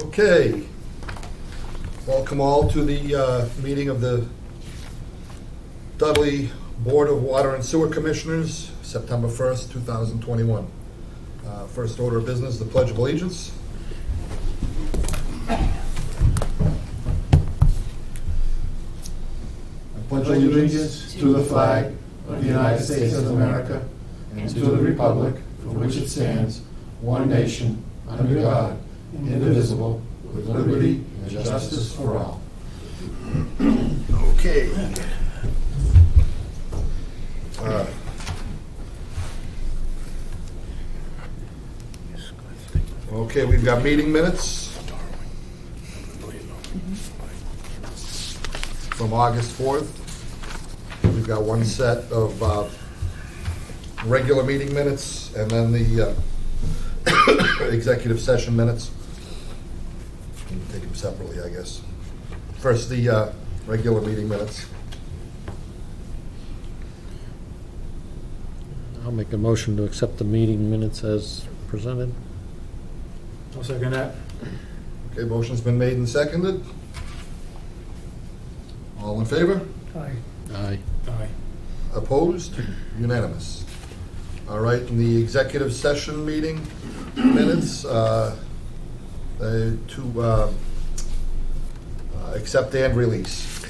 Okay. Welcome all to the meeting of the Dudley Board of Water and Sewer Commissioners, September 1st, 2021. First order of business, the Pledge of Allegiance. I pledge allegiance to the flag of the United States of America and to the republic for which it stands, one nation, under God, indivisible, with liberty and justice for all. Okay. Okay, we've got meeting minutes from August 4th. We've got one set of regular meeting minutes and then the executive session minutes. You can take them separately, I guess. First, the regular meeting minutes. I'll make a motion to accept the meeting minutes as presented. I'll second that. Okay, motion's been made and seconded. All in favor? Aye. Aye. Aye. Opposed? Unanimous. All right, in the executive session meeting minutes, to accept and release.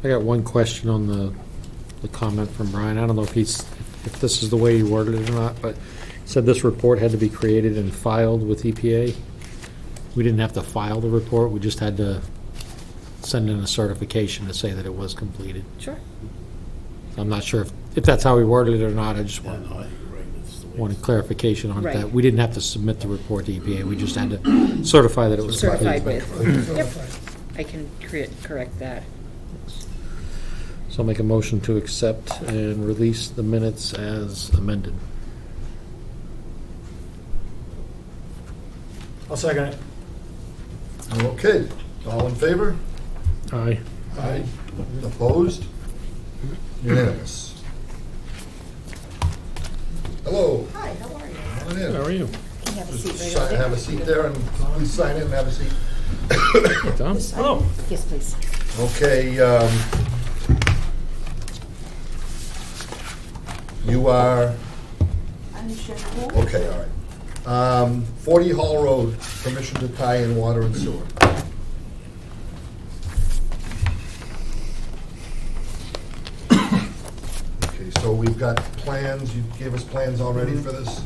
I got one question on the comment from Brian. I don't know if this is the way he worded it or not, but he said this report had to be created and filed with EPA. We didn't have to file the report, we just had to send in a certification to say that it was completed. Sure. I'm not sure if that's how he worded it or not. I just wanted clarification on Right. that. We didn't have to submit the report to EPA, we just had to certify that it was Certified completed. with. Yep. I can correct that. So I'll make a motion to accept and release the minutes as amended. I'll second it. Okay, all in favor? Aye. Aye. Opposed? Unanimous. Hello. Hi, how are you? Come on in. How are you? Can you have a Just seat right over there? have a seat there and please sign in and have a seat. Tom? This side? Yes, please. Okay, you are, I'm Cheryl. okay, all right. 40 Hall Road, permission to tie in water and sewer. Okay, so we've got plans, you gave us plans already for this?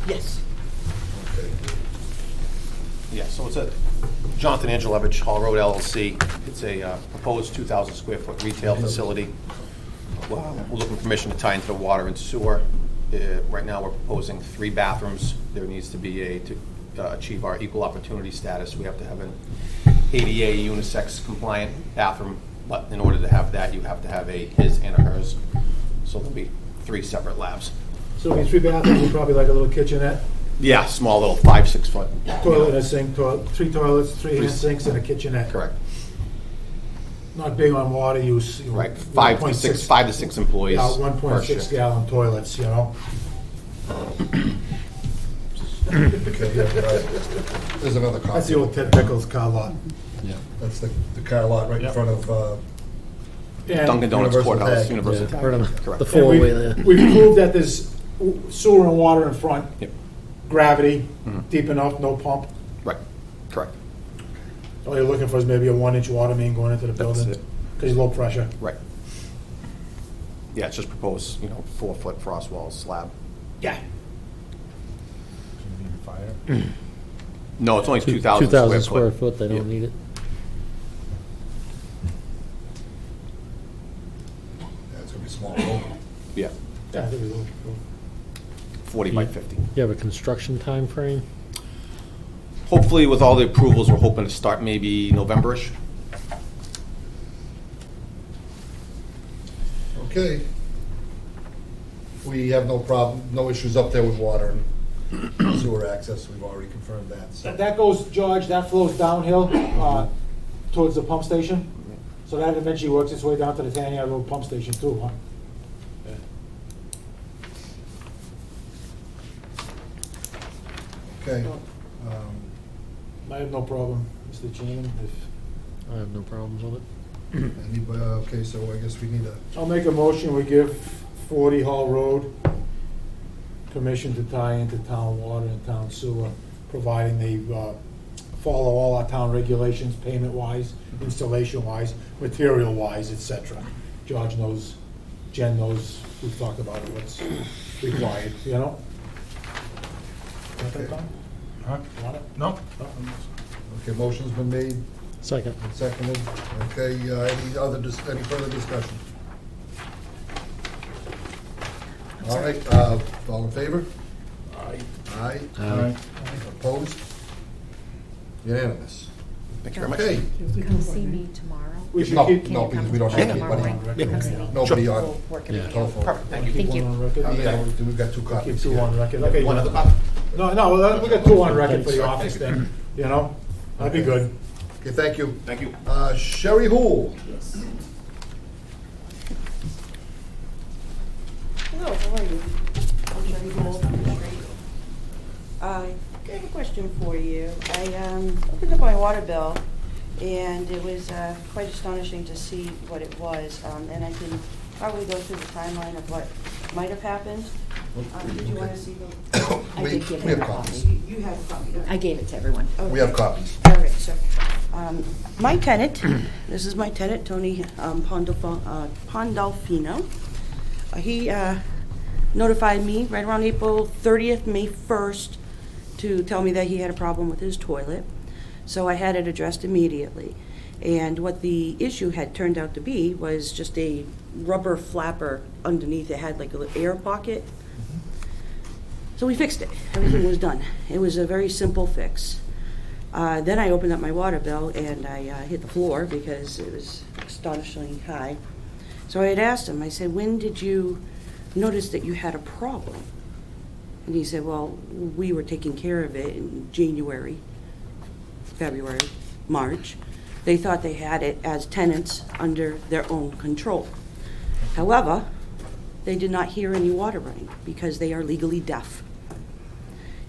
Yes. Okay. Yeah, so it's a Jonathan Angelevich, Hall Road LLC. It's a proposed 2,000 square foot retail facility. We're looking for permission to tie into the water and sewer. Right now, we're proposing 3 bathrooms. There needs to be to achieve our equal opportunity status, we have to have an ADA unisex compliant bathroom. But in order to have that, you have to have a his and a hers. So there'll be 3 separate labs. So we have 3 bathrooms and probably like a little kitchenette, Yeah, small little 5-6 foot. toilet and a sink, 3 toilets, 3 hand sinks and a kitchenette. Correct. Not big on water use. You know, Right, 5 to 6 employees. Yeah, per 1.6 shift. gallon toilets, you know. Okay, yeah, right. There's another copy. That's the old Ted Pickles car lot. Yeah. That's the car lot right in Yep. front of, And- Dunkin' Donuts Universal Courthouse, Tag. University. Right on Correct. the And four-way there. we've proved that there's sewer and water in front, Yep. gravity, Mhm. deep enough, no pump. Right, correct, All you're looking for is maybe a 1-inch water main going into the That's building, it. because low pressure. right. Yeah, it's just proposed, 4-foot frost wall slab. Yeah. No, it's only 2,000 2,000 square square foot. foot, they don't need it. yeah, it's gonna be small. Room. Yeah, Yeah, I think we will. 40 by 50. You have a construction time frame? Hopefully, with all the approvals, we're hoping to start maybe November-ish. Okay. We have no problem, no issues up there with water and sewer access, we've already confirmed that, so. That goes, George, that flows downhill towards the pump station. So that eventually works its way down to the Tanyard Road pump station too, huh? Okay. I have no problem, Mr. Chairman, if... I have no problems with it. Anybody, okay, so I guess we need a, I'll make a motion, we give 40 Hall Road permission to tie into town water and town sewer, providing they follow all our town regulations, payment-wise, installation-wise, material-wise, et cetera. George knows, Jen knows, we've talked about it, what's required, you know? Want that, Tom? Want it? No. okay, motion's been made Second. and seconded. Okay, any further discussion? All right, all in favor? Aye. Aye. Opposed? Unanimous. Thank you very much. Okay. You come see me tomorrow. We should No, keep... Can no, you because come we don't have tomorrow anybody, morning? Come see me. nobody on We'll work Yeah. it out. telephone. Perfect, thank you. Keep Thank you. one on record. We've got two Keep copies two here. on record, okay. One other copy? No, we got two on record for the office then, you know? That'd be good. Okay, thank you. Thank you. Sherry Hool. Yes. Hello, how are you? I'm Sherry Gould. I have a question for you. I opened up my water bill, and it was quite astonishing to see what it was, and I can probably go through the timeline of what might have happened. Did you want to see the... I did give We him have a copies. copy. You have a copy? I gave it to everyone. We have copies. All right, so, my tenant, this is my tenant, Tony Pandolfino. He notified me right around April 30th, May 1st, to tell me that he had a problem with his toilet. So I had it addressed immediately. And what the issue had turned out to be was just a rubber flapper underneath. It had like a little air pocket. So we fixed it. Everything was done. It was a very simple fix. Then I opened up my water bill and I hit the floor because it was astonishingly high. So I had asked him, I said, when did you notice that you had a problem? And he said, well, we were taking care of it in January, February, March. They thought they had it as tenants under their own control. However, they did not hear any water running because they are legally deaf.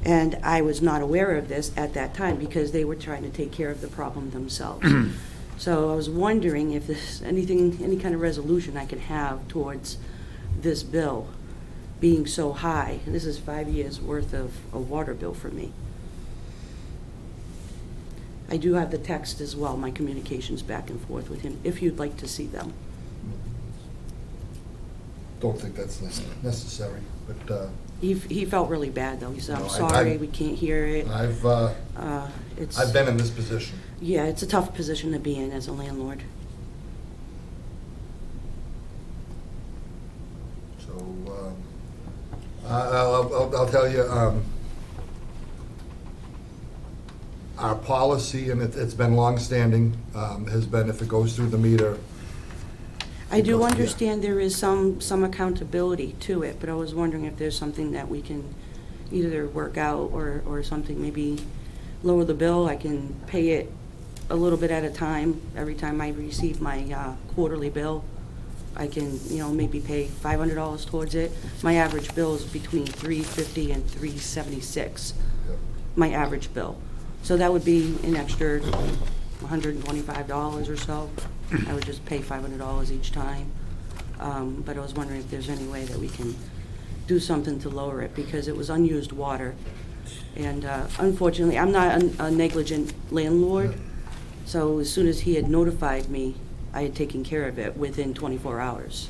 And I was not aware of this at that time because they were trying to take care of the problem themselves. So I was wondering if there's any kind of resolution I could have towards this bill being so high. This is 5 years worth of a water bill for me. I do have the text as well, my communications back and forth with him, if you'd like to see them. Don't think that's necessary, but He felt really bad, though. He said, No, I'm I- sorry, we can't hear it. I've It's, been in this position. yeah, it's a tough position to be in as a landlord. So, I'll tell you, our policy, and it's been longstanding, has been if it goes through the meter. I do Yeah. understand there is some accountability to it, but I was wondering if there's something that we can either work out or something, maybe lower the bill. I can pay it a little bit at a time. Every time I receive my quarterly bill, I can, maybe pay $500 towards it. My average bill is between $350 and $376, my average bill. So that would be an extra $125 or so. I would just pay $500 each time. But I was wondering if there's any way that we can do something to lower it, because it was unused water. And unfortunately, I'm not a negligent landlord, so as soon as he had notified me, I had taken care of it within 24 hours.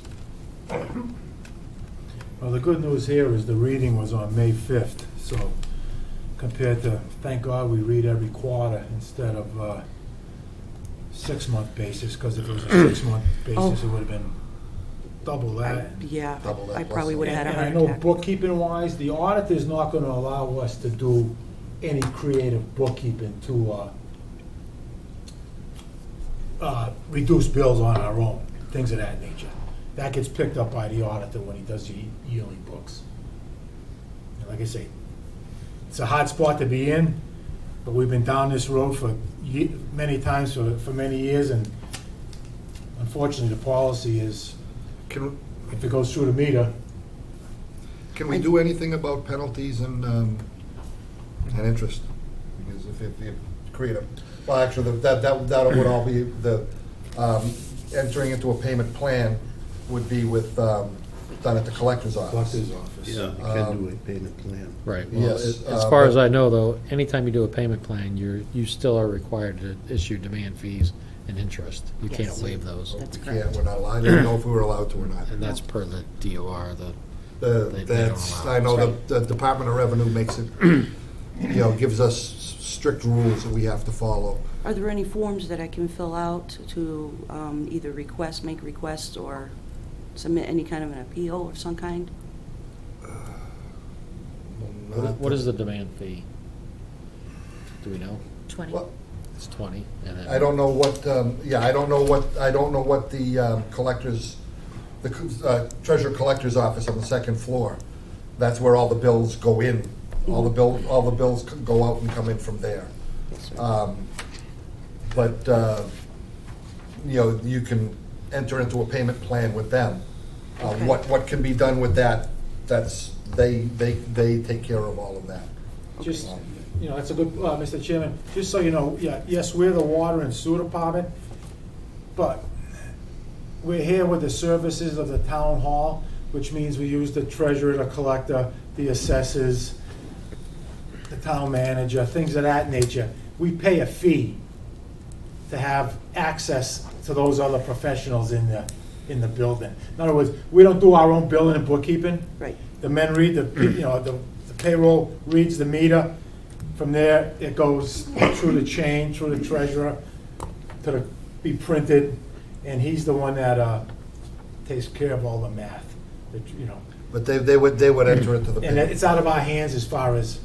Well, the good news here is the reading was on May 5th, so compared to, thank God we read every quarter instead of 6-month basis, because if it was a 6-month basis, it would have been double that. Yeah, Double that I plus probably would have had a And heart I know attack. bookkeeping wise, the auditor's not gonna allow us to do any creative bookkeeping to reduce bills on our own, things of that nature. That gets picked up by the auditor when he does the yearly books. And like I say, it's a hard spot to be in, but we've been down this road for many times for many years, and unfortunately, the policy is, Can if it goes through the meter, we do anything about penalties and and interest. Because if you create a, well, actually, that would all be, the entering into a payment plan would be with, done at the collector's office. Collector's office. Yeah, you can do a payment plan. Right. Well, Yes, as far as but- I know, though, anytime you do a payment plan, you still are required to issue demand fees and interest. You can't Yes. waive those. That's We correct. can't, we're not allowed, I didn't know if we were allowed to or not. And that's per the DOR, they don't That's, allow I it. know the Department of Revenue makes it, gives us strict rules that we have to follow. Are there any forms that I can fill out to either make requests, or submit any kind of an appeal of some kind? What is the demand fee? Do we know? 20. Well, It's 20, and then. I don't know what, I don't know what the collectors, the treasurer collector's office on the second floor, that's where all the bills go in. All the bills go out and come in from there. Yes, sir. But, you can enter into a payment plan with them. Okay. What can be done with that, they take care of all of that. Just, that's a good, Mr. Chairman, just so you know, yes, we're the water and sewer department, but we're here with the services of the town hall, which means we use the treasurer, the collector, the assessors, the town manager, things of that nature. We pay a fee to have access to those other professionals in the building. In other words, we don't do our own billing and bookkeeping. Right. The men read the payroll reads the meter. From there, it goes through the chain, through the treasurer, be printed, and he's the one that takes care of all the math, But they would enter into the And payment. it's out of our hands as far as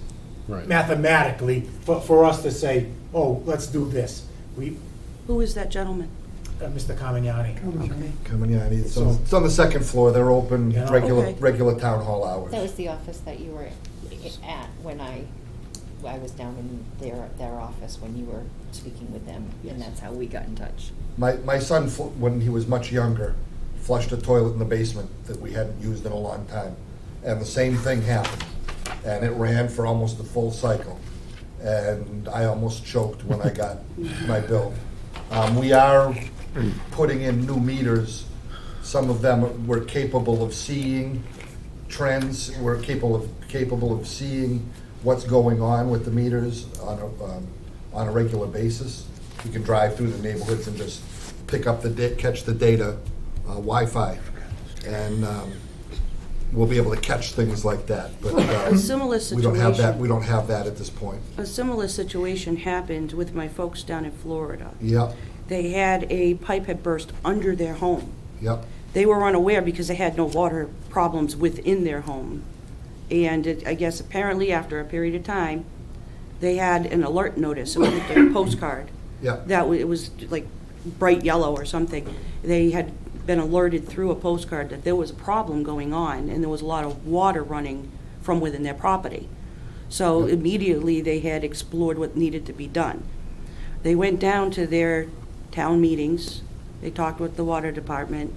Right. mathematically, for us to say, oh, let's do this. Who is that gentleman? Mr. Carmignani. Okay. Coming in, it's on the second floor, they're open Yeah. Okay. regular town hall hours. That was the office that you were at when I was down in their office when you were speaking with them, and that's how we got in touch. My son, when he was much younger, flushed a toilet in the basement that we hadn't used in a long time. And the same thing happened. And it ran for almost the full cycle. And I almost choked when I got my bill. We are putting in new meters. Some of them were capable of seeing trends. We're capable of seeing what's going on with the meters on a regular basis. You can drive through the neighborhoods and just pick up catch the data, Wi-Fi, and we'll be able to catch things like that. But A similar we don't have that. situation. We don't have that at this point. A similar situation happened with my folks down in Florida. Yep, They had a pipe had burst under their home. yep. They were unaware because they had no water problems within their home. And I guess apparently after a period of time, they had an alert notice, it was like a postcard. Yeah. It was like bright yellow or something. They had been alerted through a postcard that there was a problem going on, and there was a lot of water running from within their property. So immediately they had explored what needed to be done. They went down to their town meetings, they talked with the water department,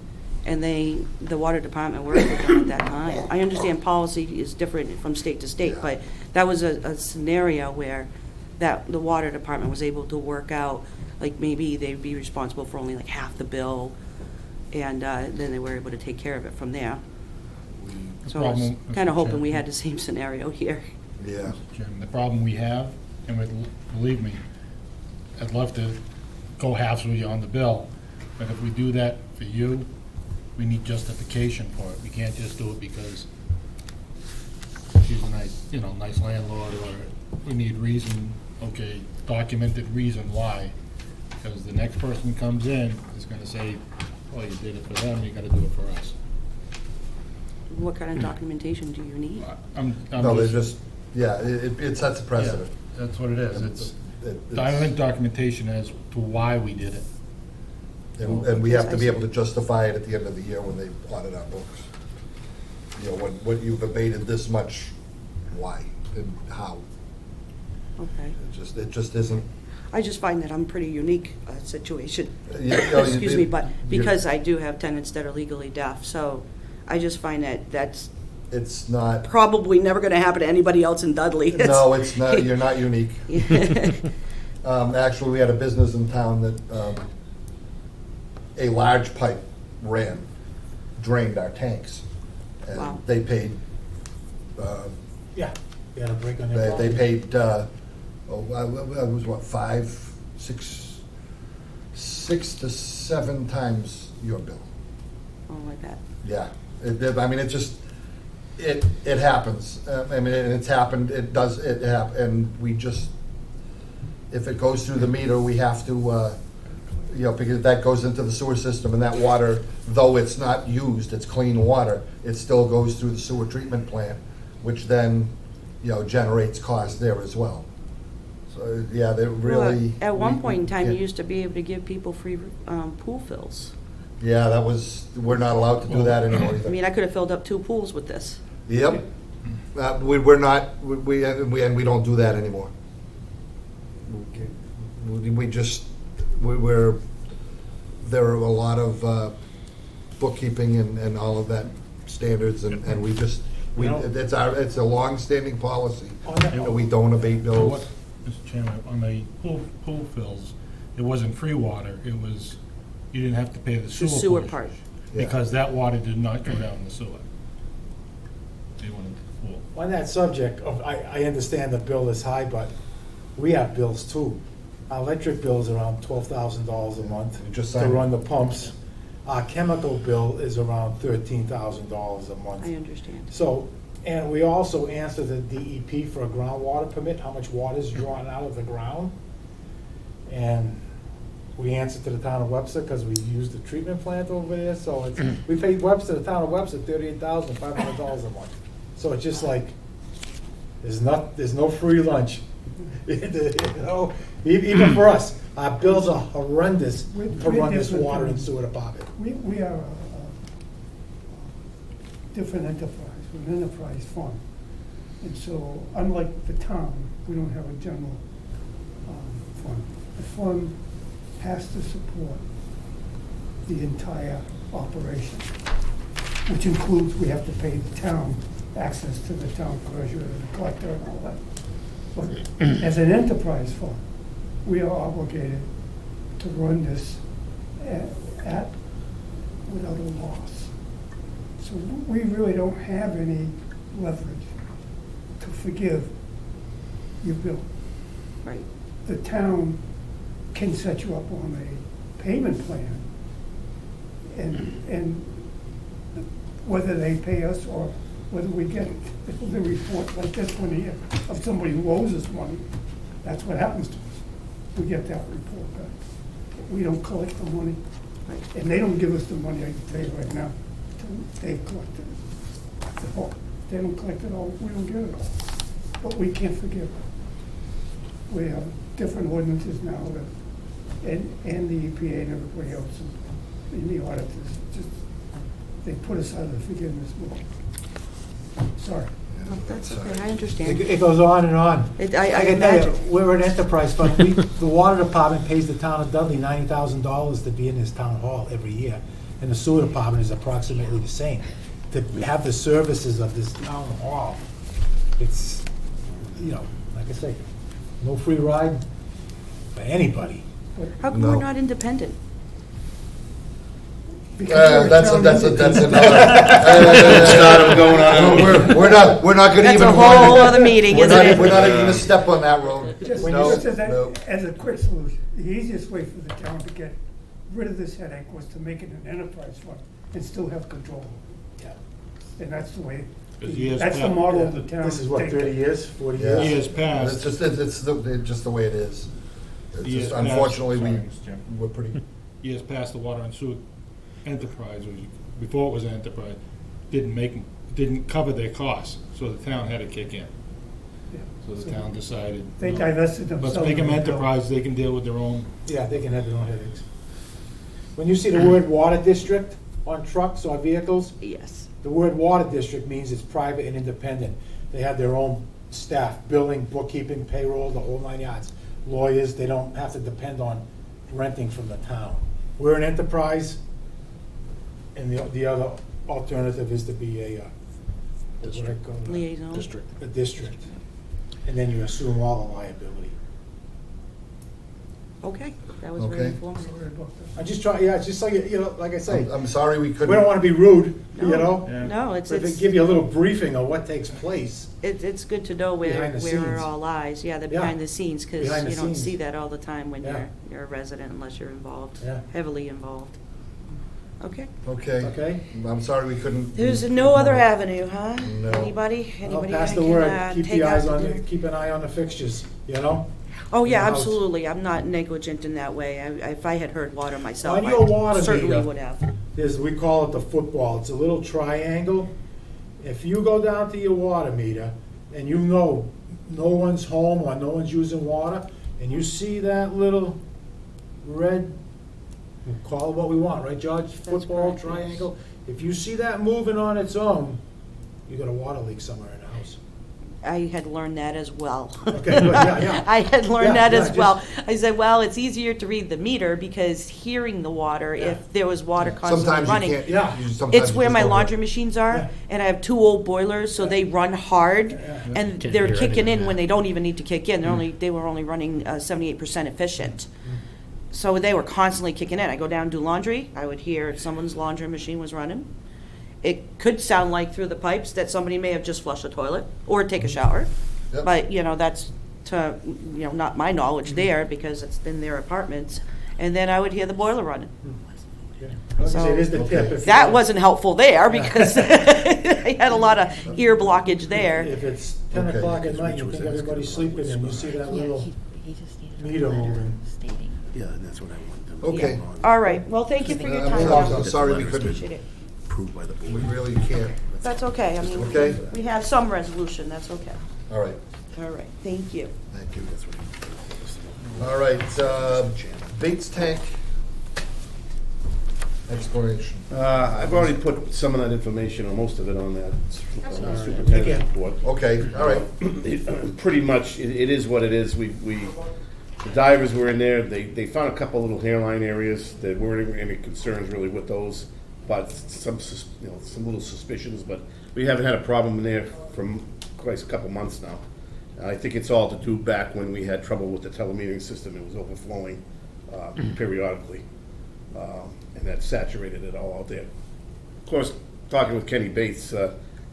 and the water department worked with them at that time. I understand policy is different from state to state, Yeah. but that was a scenario where the water department was able to work out, like maybe they'd be responsible for only like half the bill, and then they were able to take care of it from there. So I was problem, kind of Mr. hoping we Chair. had the same scenario here. Yeah. Jim, the problem we have, and believe me, I'd love to go halves with you on the bill, but if we do that for you, we need justification for it. We can't just do it because she's a nice landlord, or we need reason, documented reason why. Because the next person comes in is gonna say, oh, you did it for them, you gotta do it for us. What kind of documentation do you need? I'm No, they're just, it sets a precedent. Yeah, that's what it is. It's It's- diamond documentation as to why we did it. And we have to be able to justify it at the end of the year when they audit our books. When you've abated this much, why and how? Okay. It just isn't. I just find that I'm pretty unique situation. You Excuse me, but because I do have tenants that are legally deaf, so I just find that that's it's not, Probably never going to happen to anybody else in Dudley. no, it's not, you're not unique. Actually, we had a business in town that a large pipe drained our tanks. And Wow. they paid, Yeah, you had a break on their they property. paid, it was what, 6 to 7 times your bill. Oh, like that. Yeah, I mean, it just, it happens. I mean, and it's happened, it happen, and we just, if it goes through the meter, we have to, because that goes into the sewer system, and that water, though it's not used, it's clean water, it still goes through the sewer treatment plant, which then, generates cost there as well. So, yeah, they really. Well, at one point in time, you yeah. used to be able to give people free pool fills. Yeah, we're not allowed to do that anymore I either. mean, I could have filled up 2 pools with this. Yep. We're not, and we don't do that anymore. There are a lot of bookkeeping and all of that standards, and it's a long-standing policy. that we don't abate bills. Mr. Chairman, on the pool fills, it wasn't free water, it was, you didn't have to pay the The sewer sewer portion, part. because that water did not go down the sewer. They wanted the pool. On that subject, I understand the bill is high, but we have bills too. Our electric bill is around $12,000 a month You just to signed- run the pumps. Our chemical bill is around $13,000 a month. I understand. So, and we also answer the DEP for a groundwater permit, how much water is drawn out of the ground. And we answer to the town of Webster because we use the treatment plant over there, so it's, we pay Webster, the town of Webster, $38,500 a month. So it's just like, there's no free lunch. Even for us, our bills are horrendous to run this water and sewer department. We are a different enterprise, we're an enterprise fund. And so, unlike the town, we don't have a general fund. The fund has to support the entire operation, which includes, we have to pay the town access to the town treasurer, the collector and all that. But as an enterprise fund, we are obligated to run this without a loss. So we really don't have any leverage to forgive your bill. Right. The town can set you up on a payment plan, and whether they pay us or whether we get the report like this one here of somebody who owes us money, that's what happens to us. We get that report back. But we don't collect the money, Right. and they don't give us the money, I can tell you right now, until they've collected it. So, they don't collect it all, we don't get it all. But we can't forgive it. We have different ordinances now, and the EPA and everybody else, and the auditors, just, they put us out of the forgiveness mode. Sorry. Well, that's okay, I understand. It goes on and on. I can tell you, imagine. we're an enterprise fund. The water department pays the town of Dudley $90,000 to be in this town hall every year. And the sewer department is approximately the same. To have the services of this town hall, it's, like I say, no free ride for anybody. How come No. we're not independent? That's another. We're not gonna That's even. a whole other meeting, We're isn't not- it? We're not even gonna step on that road. Just, No, just no. as a quick solution, the easiest way for the town to get rid of this headache was to make it an enterprise fund and still have control. And that's the way, Because years that's the back- model of the town. This is what, 30 years, 40 Yeah. years? Years It's past, just the way it is. It's Years just, past- unfortunately, sorry, Mr. Chairman. we're pretty, years past, the water and sewer enterprise, before it was an enterprise, didn't cover their costs, so the town had to kick in. Yeah. So the town decided, They no, divested themselves. let's make them of the bill. enterprise, they can deal with their own. Yeah, they can have their own headaches. When you see the word water district on trucks or vehicles, Yes. the word water district means it's private and independent. They have their own staff, billing, bookkeeping, payroll, the whole 9 yards. Lawyers, they don't have to depend on renting from the town. We're an enterprise, and the other alternative is to be a what I call it, Liaison. a district. And then you assume all the liability. Okay, that was very Okay. informative. Sorry about that. I just try, yeah, it's just like, you know, like I say, I'm sorry we we couldn't. don't want to be rude, you No. know? Yeah. No, it's, But if they it's, give you a little briefing of what takes place, it's good to know where, Behind the where it scenes. all lies. Yeah, the Yeah. behind the scenes, because Behind the you don't scenes. see that all the time when Yeah. you're a resident unless you're involved, Yeah. heavily involved. Okay. Okay. okay? I'm sorry we couldn't. There's no other avenue, huh? No. Anybody? I'll Anybody pass I the can, word, keep take the out eyes to on, dinner? keep an eye on the fixtures, you know? Oh, yeah, in the house. absolutely. I'm not negligent in that way. If I had heard water myself, On your water I certainly meter, would have. There's, we call it the football, it's a little triangle. If you go down to your water meter and you know no one's home or no one's using water, and you see that little red, we'll call it what we want, right, George? Football correct, yes. triangle. If you see that moving on its own, you got a water leak somewhere in the house. I had learned that as well. Okay, good, yeah. I had learned Yeah, that yeah, as well. I said, well, it's easier to read the meter because hearing the water, Yeah. if there was water constantly Sometimes you running. can't. Yeah. sometimes It's you where just my don't hear. laundry machines are, Yeah. and I have two old boilers, so they run hard, and Can't they're hear kicking anything, in when yeah. they don't even need to kick in. They were only running 78% efficient. So they were constantly kicking in. I go down and do laundry, I would hear someone's laundry machine was running. It could sound like through the pipes that somebody may have just flushed a toilet or take a shower. Yep. But, that's not my knowledge there because it's in their apartments. And then I would hear the boiler running. Like I So- said, it is the tip. Okay. If That you- wasn't helpful there because I had a lot of ear blockage there. If it's 10 Okay. o'clock at night, you think everybody's sleeping and you see that little, He just needed a meter letter moving. stating. Yeah, and that's what I want them to Okay. go on. All right, well, thank you for your time, I'm John. sorry we Appreciate couldn't. it. Approved by the We board. really can't. That's okay, I mean, Okay. we have some resolution, that's okay. All right. All right, thank you. Thank you. That's what he- All right. Bates tank exploration. I've already put some of that information, or most of it, on that superintendent's report. Okay. All right. Pretty much, it is what it is. The divers were in there, they found a couple little hairline areas. There weren't any concerns really with those, but some little suspicions, but we haven't had a problem in there for quite a couple months now. I think it's all to do back when we had trouble with the telemetering system. It was overflowing periodically, and that saturated it all out there. Of course, talking with Kenny Bates,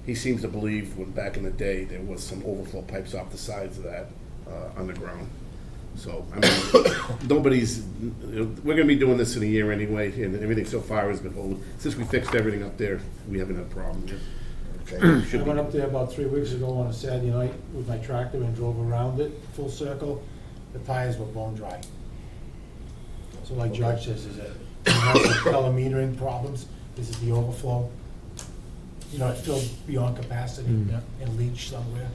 he seems to believe when back in the day there was some overflow pipes off the sides of that underground. So, I mean, we're gonna be doing this in a year anyway, and everything so far has been holding. Since we fixed everything up there, we haven't had a problem yet. Okay. I went up there about 3 weeks ago on a Saturday night with my tractor and drove around it, full circle. The tires were bone dry. So like George says, is it telemetering problems? Is it the overflow? It filled beyond capacity Yeah. and leached somewhere.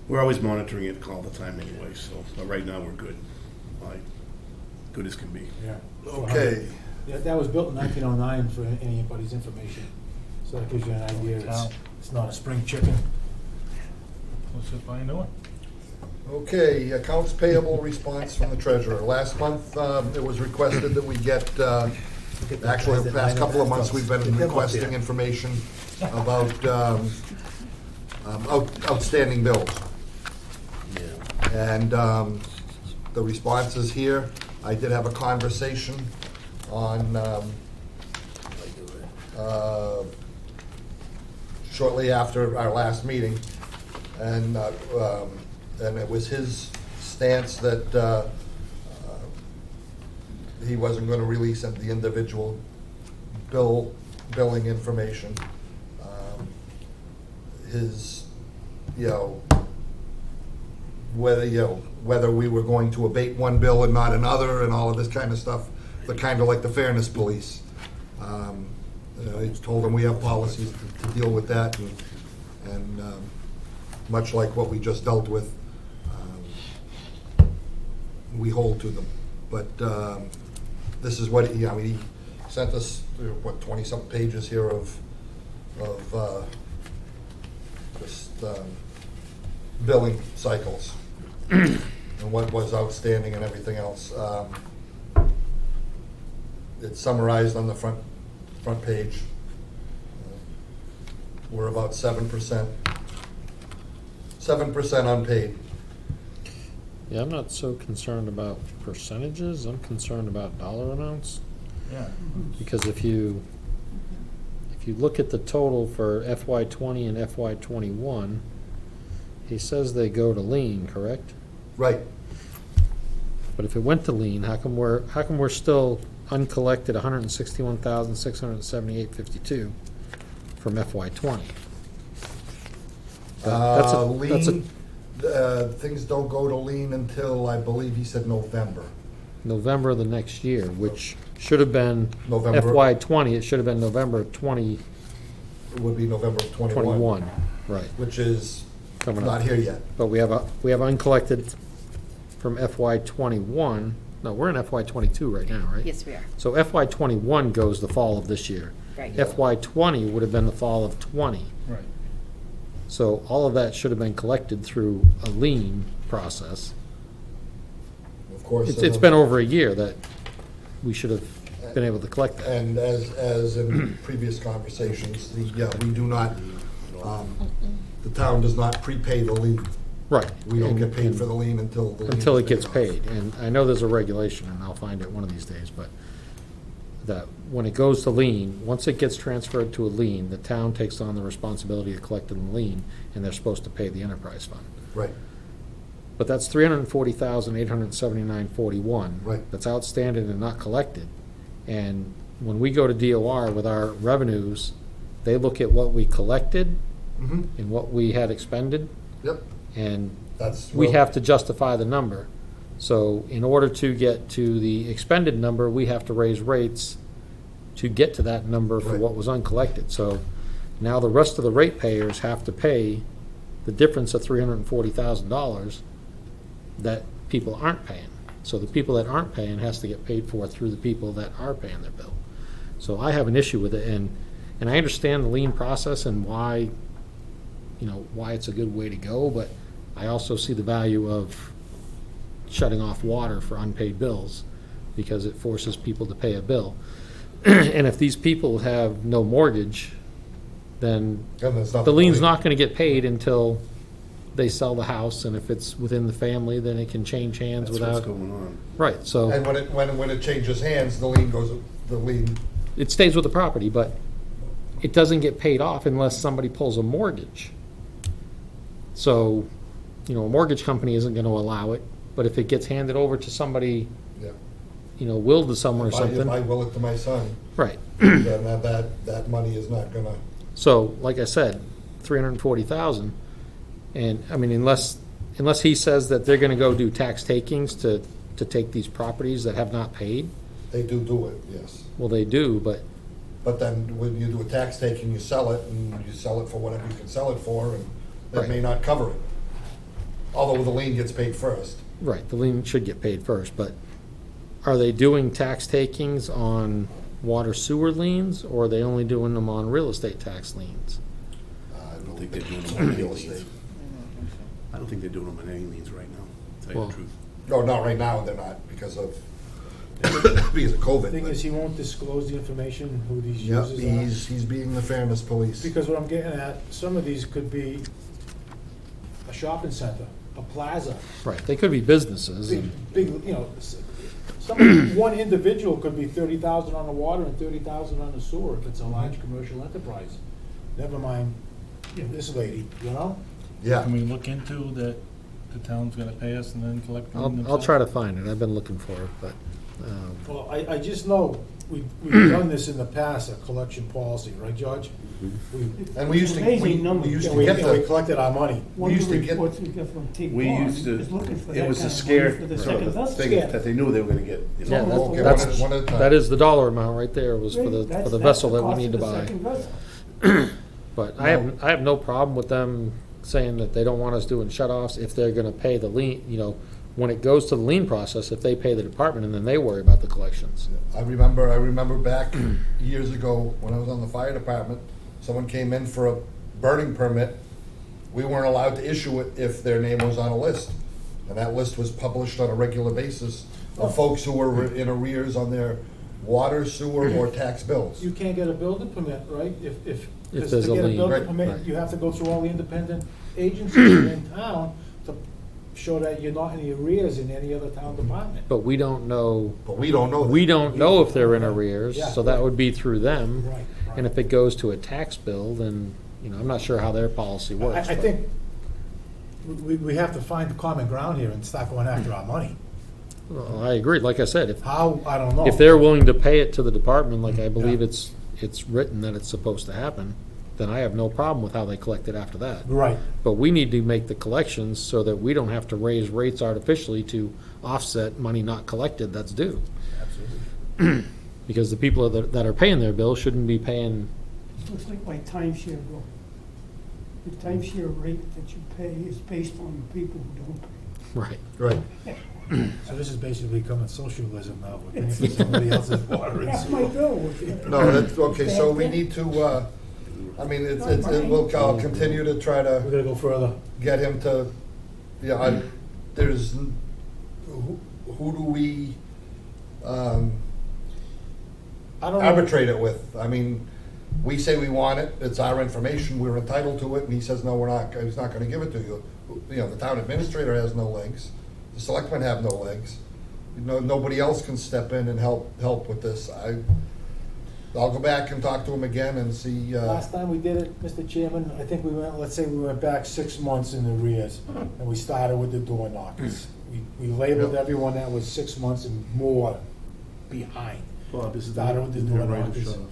We're always monitoring it all the time anyway, so, but right now we're good. Like, good as can be. Yeah. Okay. Yeah, that was built in 1909 for anybody's information. So that gives you an idea. It's not a spring chicken. Let's just buy a new one. Okay. Accounts payable response from the treasurer. Last month, it was requested that we get. Actually, the past couple of months, we've been requesting information about outstanding bills. Yeah. And the response is here. I did have a conversation on, shortly after our last meeting, and it was his stance that he wasn't going to release the individual billing information. His, whether we were going to abate one bill and not another, and all of this kind of stuff, kind of like the fairness police. I told him we have policies to deal with that, and much like what we just dealt with, we hold to them. But this is what he sent us, 20-something pages here of just billing cycles and what was outstanding and everything else. It's summarized on the front page. we're about 7%. 7% unpaid. Yeah, I'm not so concerned about percentages, I'm concerned about dollar amounts. Yeah. Because if you look at the total for FY '20 and FY '21, he says they go to lien, correct? Right. But if it went to lien, how come we're still uncollected $161,678.52 from FY '20? That's a- Lien, things don't go to lien until, I believe he said November. November of the next year, which should have been November. FY '20, it should have been November of 2021, It would be November of 21, right, which is coming not up. here yet. But we have uncollected from FY '21, no, we're in FY '22 right now, right? Yes, we are. So FY '21 goes the fall of this year. Right. FY '20 would have been the fall of '20. Right. So all of that should have been collected through a lien process. Of course. It's been over a year that we should have been able to collect that. And as in previous conversations, we do not, the town does not prepay the lien. Right. We don't get paid And- for the lien until the lien Until is it gets off. paid. And I know there's a regulation, and I'll find it one of these days, but that when it goes to lien, once it gets transferred to a lien, the town takes on the responsibility of collecting the lien, and they're supposed to pay the enterprise fund. Right, But that's $340,879.41. Right. That's outstanding and not collected. And when we go to DOR with our revenues, they look at what we collected mm-hmm, and what we had expended, yep, and that's. we have to justify the number. So in order to get to the expended number, we have to raise rates to get to that number for Right. what was uncollected. So now the rest of the ratepayers have to pay the difference of $340,000 that people aren't paying. So the people that aren't paying has to get paid for through the people that are paying their bill. So I have an issue with it, and I understand the lien process and why, why it's a good way to go, but I also see the value of shutting off water for unpaid bills because it forces people to pay a bill. And if these people have no mortgage, then And there's nothing the lien's to- not gonna get paid until they sell the house, and if it's within the family, then it can change hands That's what's without, going on. right, so And when it changes hands, the lien, it stays with the property, but it doesn't get paid off unless somebody pulls a mortgage. So, a mortgage company isn't gonna allow it, but if it gets handed over to somebody, yeah. willed to someone or If I something, will it to my son, right. then that money is not gonna, So, like I said, 340,000, and, I mean, unless he says that they're gonna go do tax takings to take these properties that have not paid, they do it, yes. well, they do, but, But then when you do a tax taking, you sell it, and you sell it for whatever you can sell it for, and that may Right. not cover it. Although the lien gets paid first. right, the lien should get paid first, but are they doing tax takings on water sewer liens, or are they only doing them on real estate tax liens? I don't think they're doing it's them on real real estate. estate. I don't think they're doing them on any liens right now, to tell you Well- the truth. No, not right now, they're not, because of COVID. The thing but- is, he won't disclose the information, who these Yep, users are. he's being the fairness police. Because what I'm getting at, some of these could be a shopping center, a plaza, Right, they could be businesses, and, big, one individual could be 30,000 on the water and 30,000 on the sewer if it's a large commercial enterprise. Never mind this lady, Yeah, Can we look into that the town's gonna pay us and then collect them I'll themselves? try to find it, I've been looking for it, but, Well, I just know, we've done this in the past, a collection policy, right, George? and we used to, Amazing number. we used And to we get the, collected our money. One We of used the to get- reports we get from Take We One used to, is looking for that it was kind a of scare, money for the sort second of vessel. thing that they knew they were gonna get, yeah, Okay, that's, one at a time. that is the dollar amount right there, was for the, That's for the vessel the that we cost need of to the buy. second vessel. But I have no problem with them saying that they don't want us doing shut-offs if they're gonna pay the lien, when it goes to the lien process, if they pay the department, and then they worry about the collections. I remember back years ago, when I was on the fire department, someone came in for a burning permit. We weren't allowed to issue it if their name was on a list. And that list was published on a regular basis of folks who were in arrears on their water, sewer, or tax bills. You can't get a building permit, right? If If 'cause there's to a get a lien. building Right, permit, right. you have to go through all the independent agencies in town to show that you're not in the arrears in any other town department. But we don't know, But we don't know that. we don't know if they're in arrears, Yeah. so that would be through them. Right, right. And if it goes to a tax bill, then, I'm not sure how their policy works. I but- think we have to find the common ground here and start going after our money. Well, I agree, like I said, How, I don't know. if they're willing to pay it to the department, like I believe it's written that it's supposed to happen, then I have no problem with how they collect it after that. Right. But we need to make the collections so that we don't have to raise rates artificially to offset money not collected that's due. Absolutely. Because the people that are paying their bill shouldn't be paying, Looks like my timeshare bill. The timeshare rate that you pay is based on the people who don't pay. right. Right. So this is basically becoming socialism now. We're paying for somebody else's water and That's my sewer. bill. No, that's, okay, so we need to, I mean, I'll continue to try We're to gonna go further. get him to, there's, who do we, I don't know. arbitrate it with? I mean, we say we want it, it's our information, we're entitled to it, and he says, no, we're not, he's not gonna give it to you. The town administrator has no legs, the selectmen have no legs. Nobody else can step in and help with this. I'll go back and talk to him again and see, Last time we did it, Mr. Chairman, I think let's say we went back 6 months in arrears, and we started with the door knockers. We labeled Yep. everyone that was 6 months and more behind. Bob, isn't Started there with the isn't there a door right of knockers. shut-off?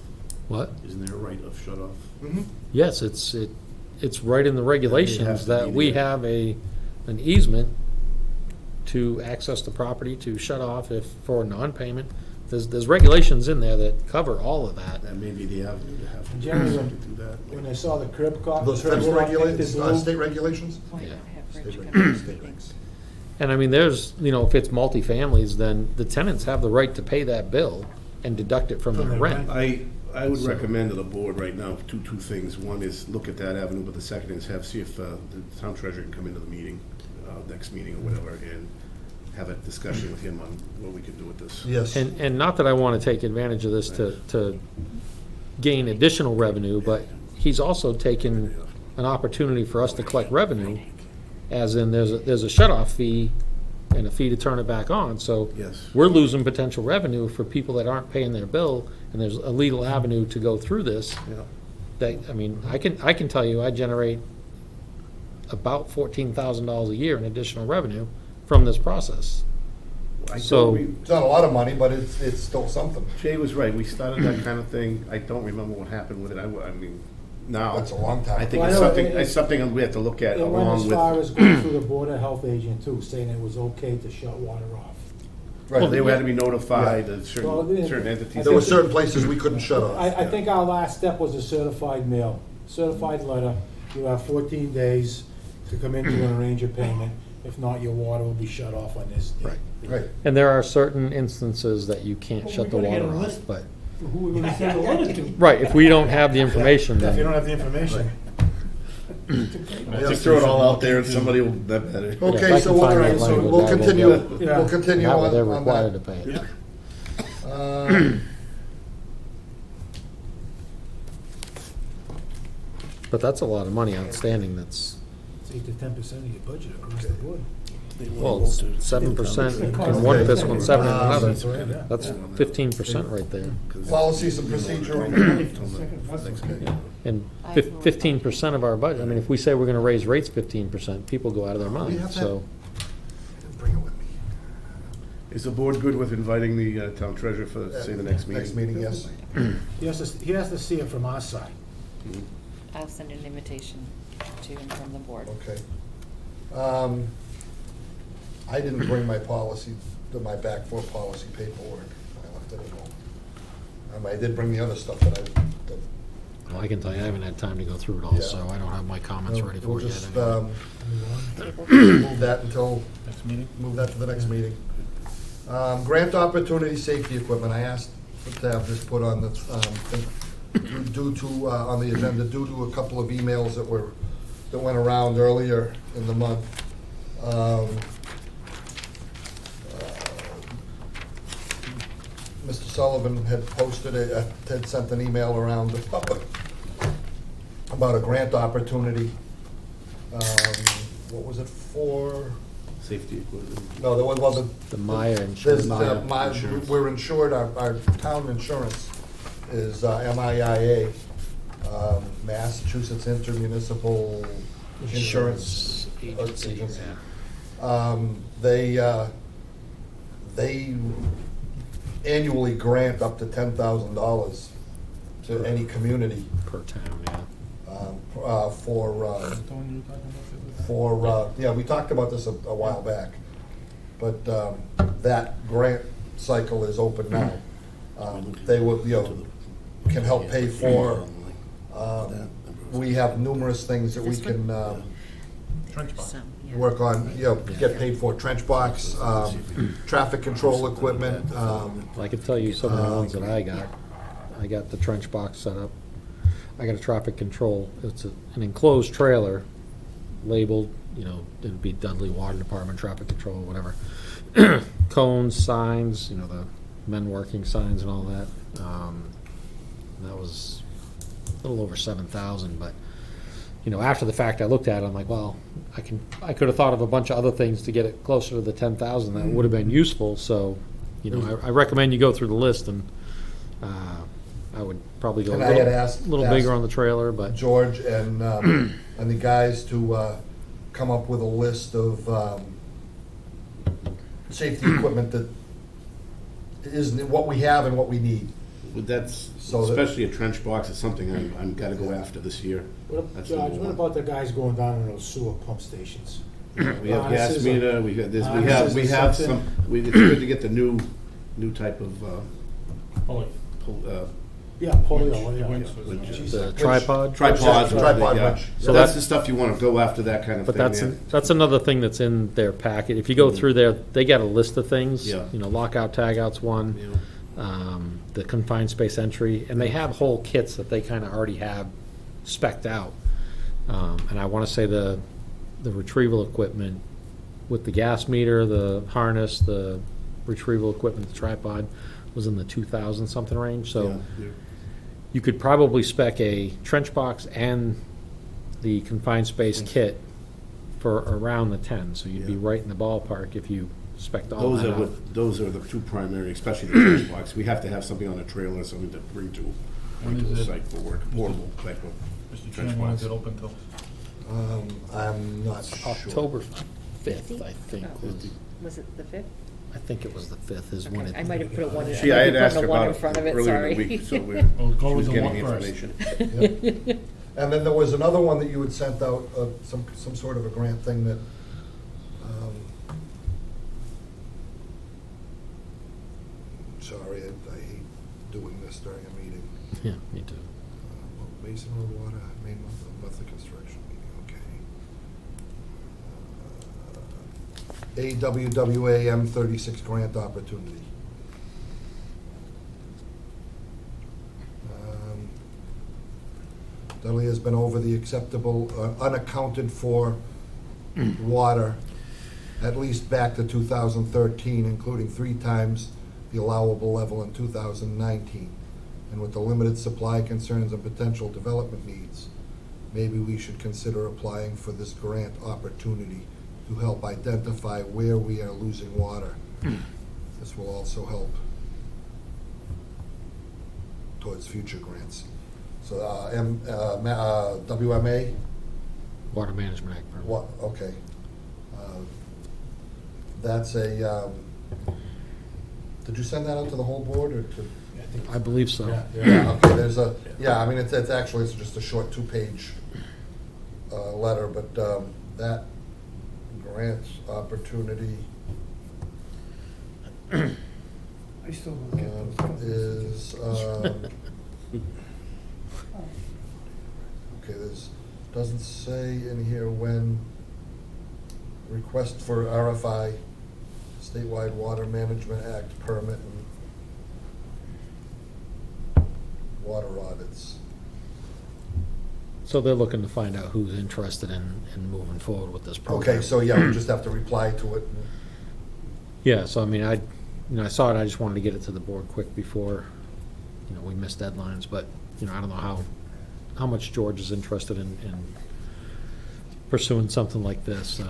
What? Isn't there a right of shut-off? Mhm. Yes, it's right in the regulations has to that be we there. have an easement to access the property, to shut off if, for non-payment. There's regulations in there that cover all of that. That may be the avenue to have to Generally, to do that. When I saw the curb cut. those curb federal stop painted regulations, blue, state regulations? Well, you Yeah. don't have Rich State come in. state regs. And I mean, there's, if it's multifamilies, then the tenants have the right to pay that bill and deduct it from From their their rent. rent. I would So- recommend to the board right now, two things. One is look at that avenue, but the second is see if the town treasurer can come into the meeting, next meeting or whatever, and have a discussion with him on what we can do with this. Yes. And not that I want to take advantage of this to gain additional revenue, but he's also taken an opportunity for us to collect revenue, as in there's a shut-off fee and a fee to turn it back on, so Yes. we're losing potential revenue for people that aren't paying their bill, and there's a legal avenue to go through this. Yeah. That, I mean, I can tell you, I generate about $14,000 a year in additional revenue from this process. I So- don't It's not a lot of money, but it's still something. Jay was right. We started that kind of thing. I don't remember what happened with it. I mean, now. That's a long time I think Well, it's I know something, it- it's something we have to look at It went along as with. far as going through the Board of Health agent too, saying it was okay to shut water off. Right. They had to be notified, Yeah. that Well, certain yeah. certain entities. There were certain places we couldn't shut off. I think our last step was a certified mail, certified letter. You have 14 days to come in to arrange a payment. If not, your water will be shut off on this day. Right. And there are certain instances that you can't Well, shut the we're gonna get water a off, list. but, For who we're gonna send a letter to. right, if we don't have the information, If you don't then, have the information. Just throw it all out there and somebody will, that better. Yeah, if Okay, I so can all find right, that so language, we'll I will continue, go. Yeah. we'll continue that way on they're on required to that. pay it. But that's a lot of money outstanding, that's, It's 8 to 10% of your budget across the board. well, it's 7% in one fiscal and 7 in another. That's 15% right there. Policies and procedure. And 15% of our budget, I mean, if we say we're gonna raise rates 15%, people go out of their We have mind, that. so. Bring it with me. Is the board good with inviting the town treasurer for, say, the next meeting? Next meeting, yes. He has to see it from our side. I'll send an invitation to and from the board. Okay. I didn't bring my policy, my back four policy paperwork. I left it at home. I did bring the other stuff that Well, I can tell you, I haven't had time to go through it all, Yeah. so I don't have my comments ready We'll for it yet. just, anyway. move that until, Next meeting? move that to the next meeting. Grant opportunity safety equipment, I asked to have this put on the, due to, on the agenda, due to a couple of emails that went around earlier in the month. Mr. Sullivan had posted, had sent an email around the public about a grant opportunity. What was it for? Safety equipment. No, there was, well, The Maya there's, insurance. we're insured, our town insurance is MIA, Massachusetts Intermunicipal Insurance Agency, Agency. yeah. They annually grant up to $10,000 to any community Per town, yeah. for, The one you were talking about the other day? yeah, we talked about this a while back, but that grant cycle is open now. They will, can help pay for, we have numerous things that we This one? can Trench box. Some, yeah. work on, get paid for, trench box, traffic control equipment. I can tell you some of the ones that I got. I got the trench box set up. I got a traffic control. It's an enclosed trailer labeled, it'd be Dudley Water Department, traffic control, whatever. Cones, signs, the men working signs and all that. That was a little over 7,000, but, after the fact, I looked at it, I'm like, well, I could have thought of a bunch of other things to get it closer to the 10,000 that would have been useful, so, I recommend you go through the list, and I would probably go And a I had asked- little bigger on the trailer, but George and the guys to come up with a list of safety equipment that is what we have and what we need. But that's, So that- especially a trench box is something I'm gotta go after this year. That's George, number what one. about the guys going down in those sewer pump stations? We have gas Harnesses meter, and- we got this, harnesses we and have something. some, it's good to get the new type of, Oh, Yeah, polio, yeah. Winch. Jeez. the tripod. tripods. Tripod yeah. winch. So So that's that- the stuff you wanna go after, that kind of But thing. that's another thing that's in their packet. If you go through there, they got a list of things. Yeah. Lockout, tagout's one. The confined space entry, and they have whole kits that they kind of already have spec'd out. And I want to say the retrieval equipment with the gas meter, the harness, the retrieval equipment, the tripod was in the 2,000 something range. So you could probably spec a trench box and the confined space kit for around the 10. So you'd be Yeah. right in the ballpark if you spec'd all Those that are out. those are the two primary, especially the trench box. We have to have something on a trailer, something to bring to When the is it? site for work, portable type of Mr. trench Chairman, when box. is it open till? I'm not sure. October 5th, I think. Was it the 5th? I think it was the 5th is when Okay, it. I might have put a one in. She, I had asked her a one about in front of it, earlier sorry. in the week, so Well, go she with was the getting one first. information. And then there was another one that you had sent out, some sort of a grant thing that, sorry, I hate doing this during a meeting. Yeah, me too. Basin Road Water, main monthly construction meeting, okay. AWWA M36 grant opportunity. Dudley has been over the acceptable, unaccounted for water, at least back to 2013, including 3 times the allowable level in 2019. And with the limited supply concerns and potential development needs, maybe we should consider applying for this grant opportunity to help identify where we are losing water. This will also help towards future grants. So, WMA, Water Management Act. permit. what, okay. That's a, did you send that out to the whole board, or to? I believe so. Yeah, okay, there's a, I mean, it's actually, it's just a short 2-page letter, but that grant opportunity I still don't get those. is, okay, doesn't say in here when, request for RFI, statewide Water Management Act permit and water audits. So they're looking to find out who's interested in moving forward with this program. Okay, so yeah, we just have to reply to it. Yeah, so I mean, I saw it, I just wanted to get it to the board quick before, we missed deadlines, but, I don't know how much George is interested in pursuing something like this.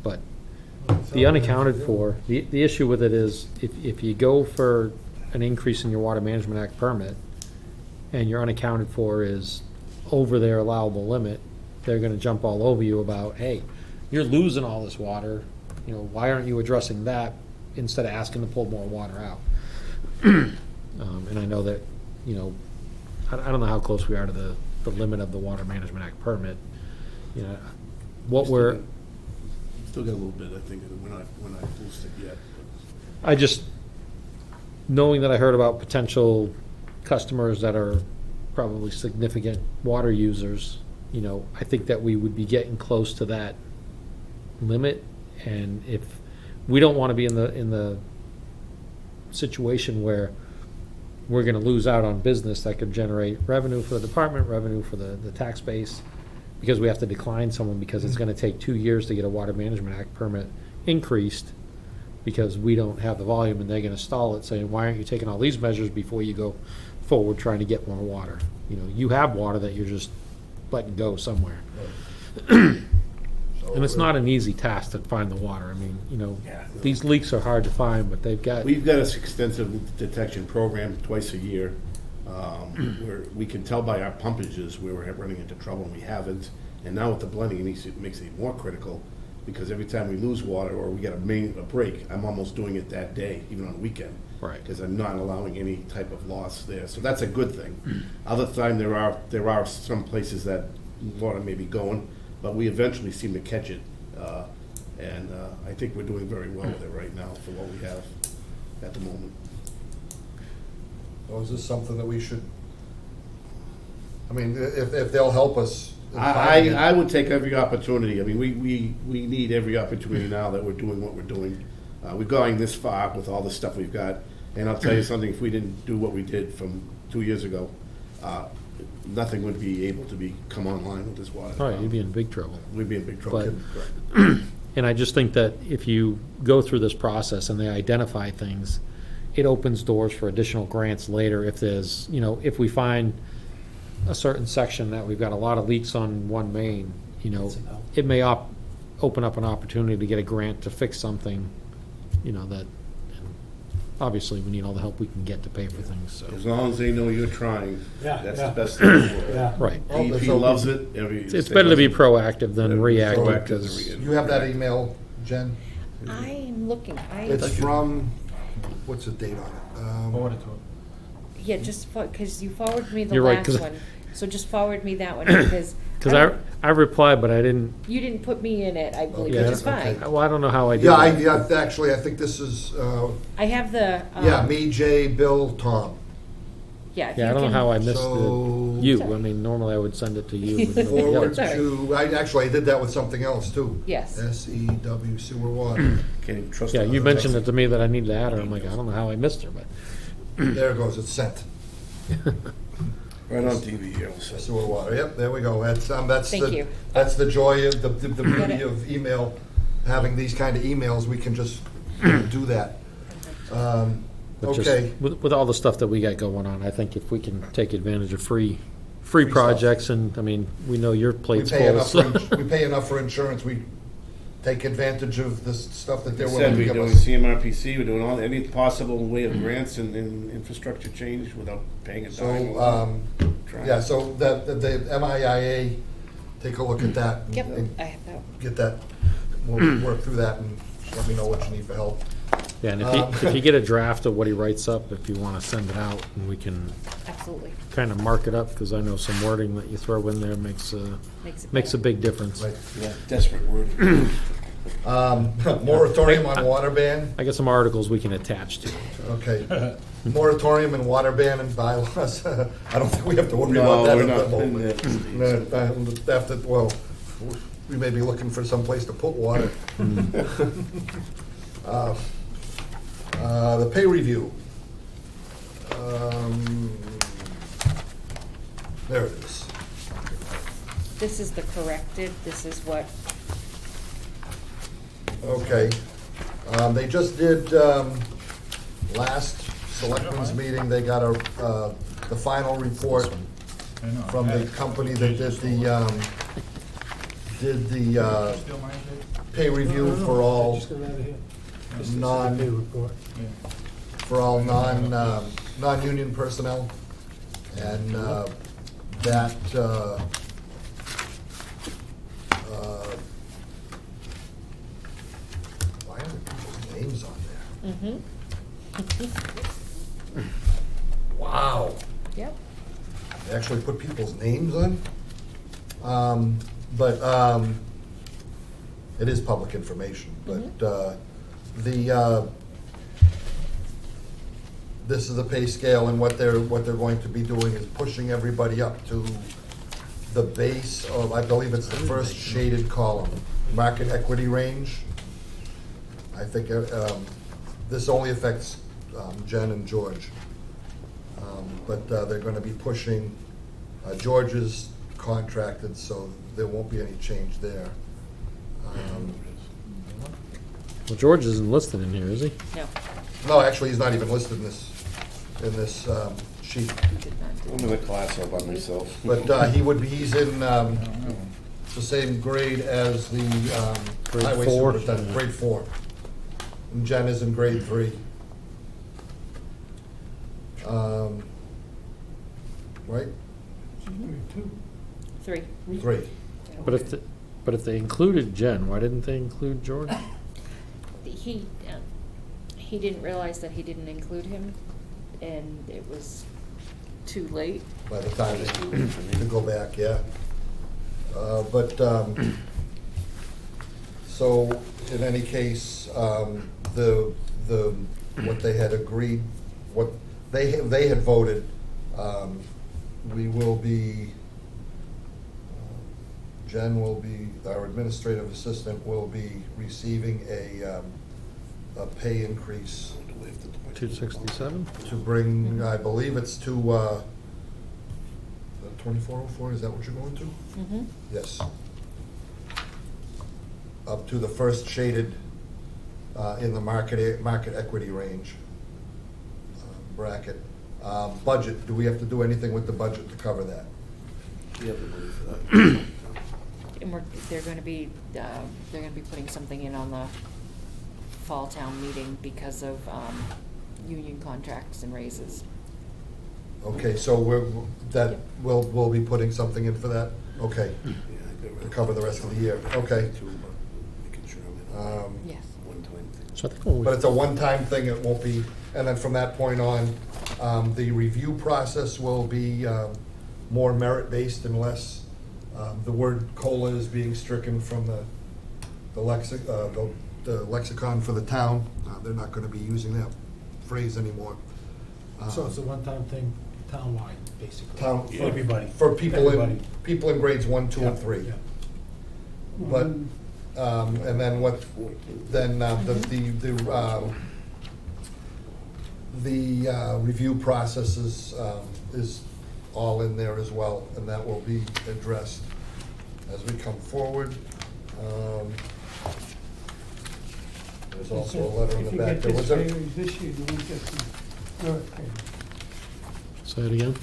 But the unaccounted for, the issue with it is, if you go for an increase in your Water Management Act permit, and your unaccounted for is over their allowable limit, they're gonna jump all over you about, hey, you're losing all this water, why aren't you addressing that instead of asking to pull more water out? And I know that, I don't know how close we are to the limit of the Water Management Act permit. What we're, Still got a little bit, I think, we're not boosted yet. I just, knowing that I heard about potential customers that are probably significant water users, I think that we would be getting close to that limit. And if, we don't want to be in the situation where we're going to lose out on business that could generate revenue for the department, revenue for the tax base, because we have to decline someone because it's going to take 2 years to get a Water Management Act permit increased because we don't have the volume, and they're going to stall it saying, why aren't you taking all these measures before you go forward trying to get more water? You have water that you're just letting go somewhere. And it's not an easy task to find the water. I mean, these leaks are hard to find, but We've got this extensive detection program twice a year, where we can tell by our pumpages where we're running into trouble, and we haven't. And now with the blending, it makes it more critical, because every time we lose water or we get a break, I'm almost doing it that day, even on a weekend. Right. Because I'm not allowing any type of loss there. So that's a good thing. Other time, there are some places that water may be going, but we eventually seem to catch it. And I think we're doing very well with it right now for what we have at the moment. So is this something that we should, if they'll help us? in finding it? I would take every opportunity. I mean, we need every opportunity now that we're doing what we're doing. We're going this far with all the stuff we've got. And I'll tell you something, if we didn't do what we did from 2 years ago, nothing would be able to come online with this water. All right, you'd be in big trouble. We'd be in big trouble. But- And I just think that if you go through this process and they identify things, it opens doors for additional grants later if there's, if we find a certain section that we've got a lot of leaks on one main, it may open up an opportunity to get a grant to fix something, that, obviously, we need all the help we can get to pay for things, so. As long as they know you're trying, Yeah, that's yeah. the best thing in the world. Yeah. Right. DEP loves it. It's better to be proactive than reactive, Proactive than because, reactive. You have that email, Jen? I'm looking, It's from, what's the date on it? Forward it to it. yeah, just, because you forwarded me the You're right, last 'cause- one, so just forward me that one, because. because I replied, but I didn't, You didn't put me in it, I believe, Yeah, which is okay. fine. well, I don't know how I did Yeah, that. actually, I think this is, I have the. me, Jay, Bill, Tom. Yeah, if Yeah, I you don't know can- how I missed So- you. I mean, normally I would send it to you. but nobody Forward else. to, I did that with something else too. Yes. SEW Sewer Water. Can't even trust Yeah, it. you mentioned it to me that I need to add her. I'm like, I don't know how I missed her, but. There it goes, it's sent. Right on TV here. So. Sewer water, yep, there we go. That's Thank the, you. that's the joy of the Got beauty it. of email. Having these kind of emails, we can just do that. But just Okay. with all the stuff that we got going on, I think if we can take advantage of free Free stuff. projects, and, I mean, we know your We plate's pay full, enough so. we pay enough for insurance, we take advantage of the stuff that they're Like I willing said, to we're give doing us. CMRPC, we're doing any possible way of grants and infrastructure change without paying a dime. So, Trying. yeah, so the MIA, take a look at that. Yep, and I have that. Get that, we'll work through that and let me know what you need for help. Yeah, and if you get a draft of what he writes up, if you want to send it out, and we can Absolutely. kind of mark it up, because I know some wording that you throw in there makes a big difference. Right. Yeah, desperate word. Moratorium on water ban. I got some articles we can attach to. Okay. Moratorium and water ban and bylaws. I don't think we have to worry No, about that we're at not the in moment. that. After, well, we may be looking for some place to put water. The pay review. There it is. This is the corrected, this is what, Okay. They just did last selectmen's meeting, they got the final report I know. from the company that did the Still mine, Dave? pay review for all Just got it out of here. non, Pay report. Yeah. for all non-union personnel. And that, why are there people's names on there? Mm-hmm. Wow. Yep. They actually put people's names on. But it is public information, but this is the pay scale, and what they're going to be doing is pushing everybody up to the base of, I believe it's the first shaded column, market equity range. I think this only affects Jen and George. But they're gonna be pushing, George is contracted, so there won't be any change there. Well, George isn't listed in here, is he? No, No, actually, he's not even listed in this sheet. he did not do I'm in the class all by myself. But he's in the same grade as the Grade highway 4? superintendent, grade 4. And Jen is in grade 3. Right? Two. 3. 3. But if they included Jen, why didn't they include George? He didn't realize that he didn't include him, and it was too late. By the time they to go back, yeah. So, in any case, what they had agreed, what they had voted, we will be, Jen will be, our administrative assistant will be receiving a pay increase 267? to bring, I believe it's to, 2404, is that what you're going to? Mm-hmm. Yes. Up to the first shaded in the market equity range bracket. Budget, do we have to do anything with the budget to cover that? And they're gonna be putting something in on the fall town meeting because of, union contracts and raises. Okay, so we'll be putting something in for that? Okay, to cover the rest of the year, okay. Yes. So I think when we- But it's a one-time thing, it won't be, and then from that point on, the review process will be more merit-based and less, the word COLA is being stricken from the lexicon for the town. They're not gonna be using that phrase anymore. So it's a one-time thing, town-wide, basically. Town, For everybody. For Everybody. people in grades 1, 2, and 3. Yeah. But, and then the review process is all in there as well, and that will be addressed as we come forward. There's also a letter in the back. If There you was get a- this pay raise this year, you won't get the merit pay. Say it again?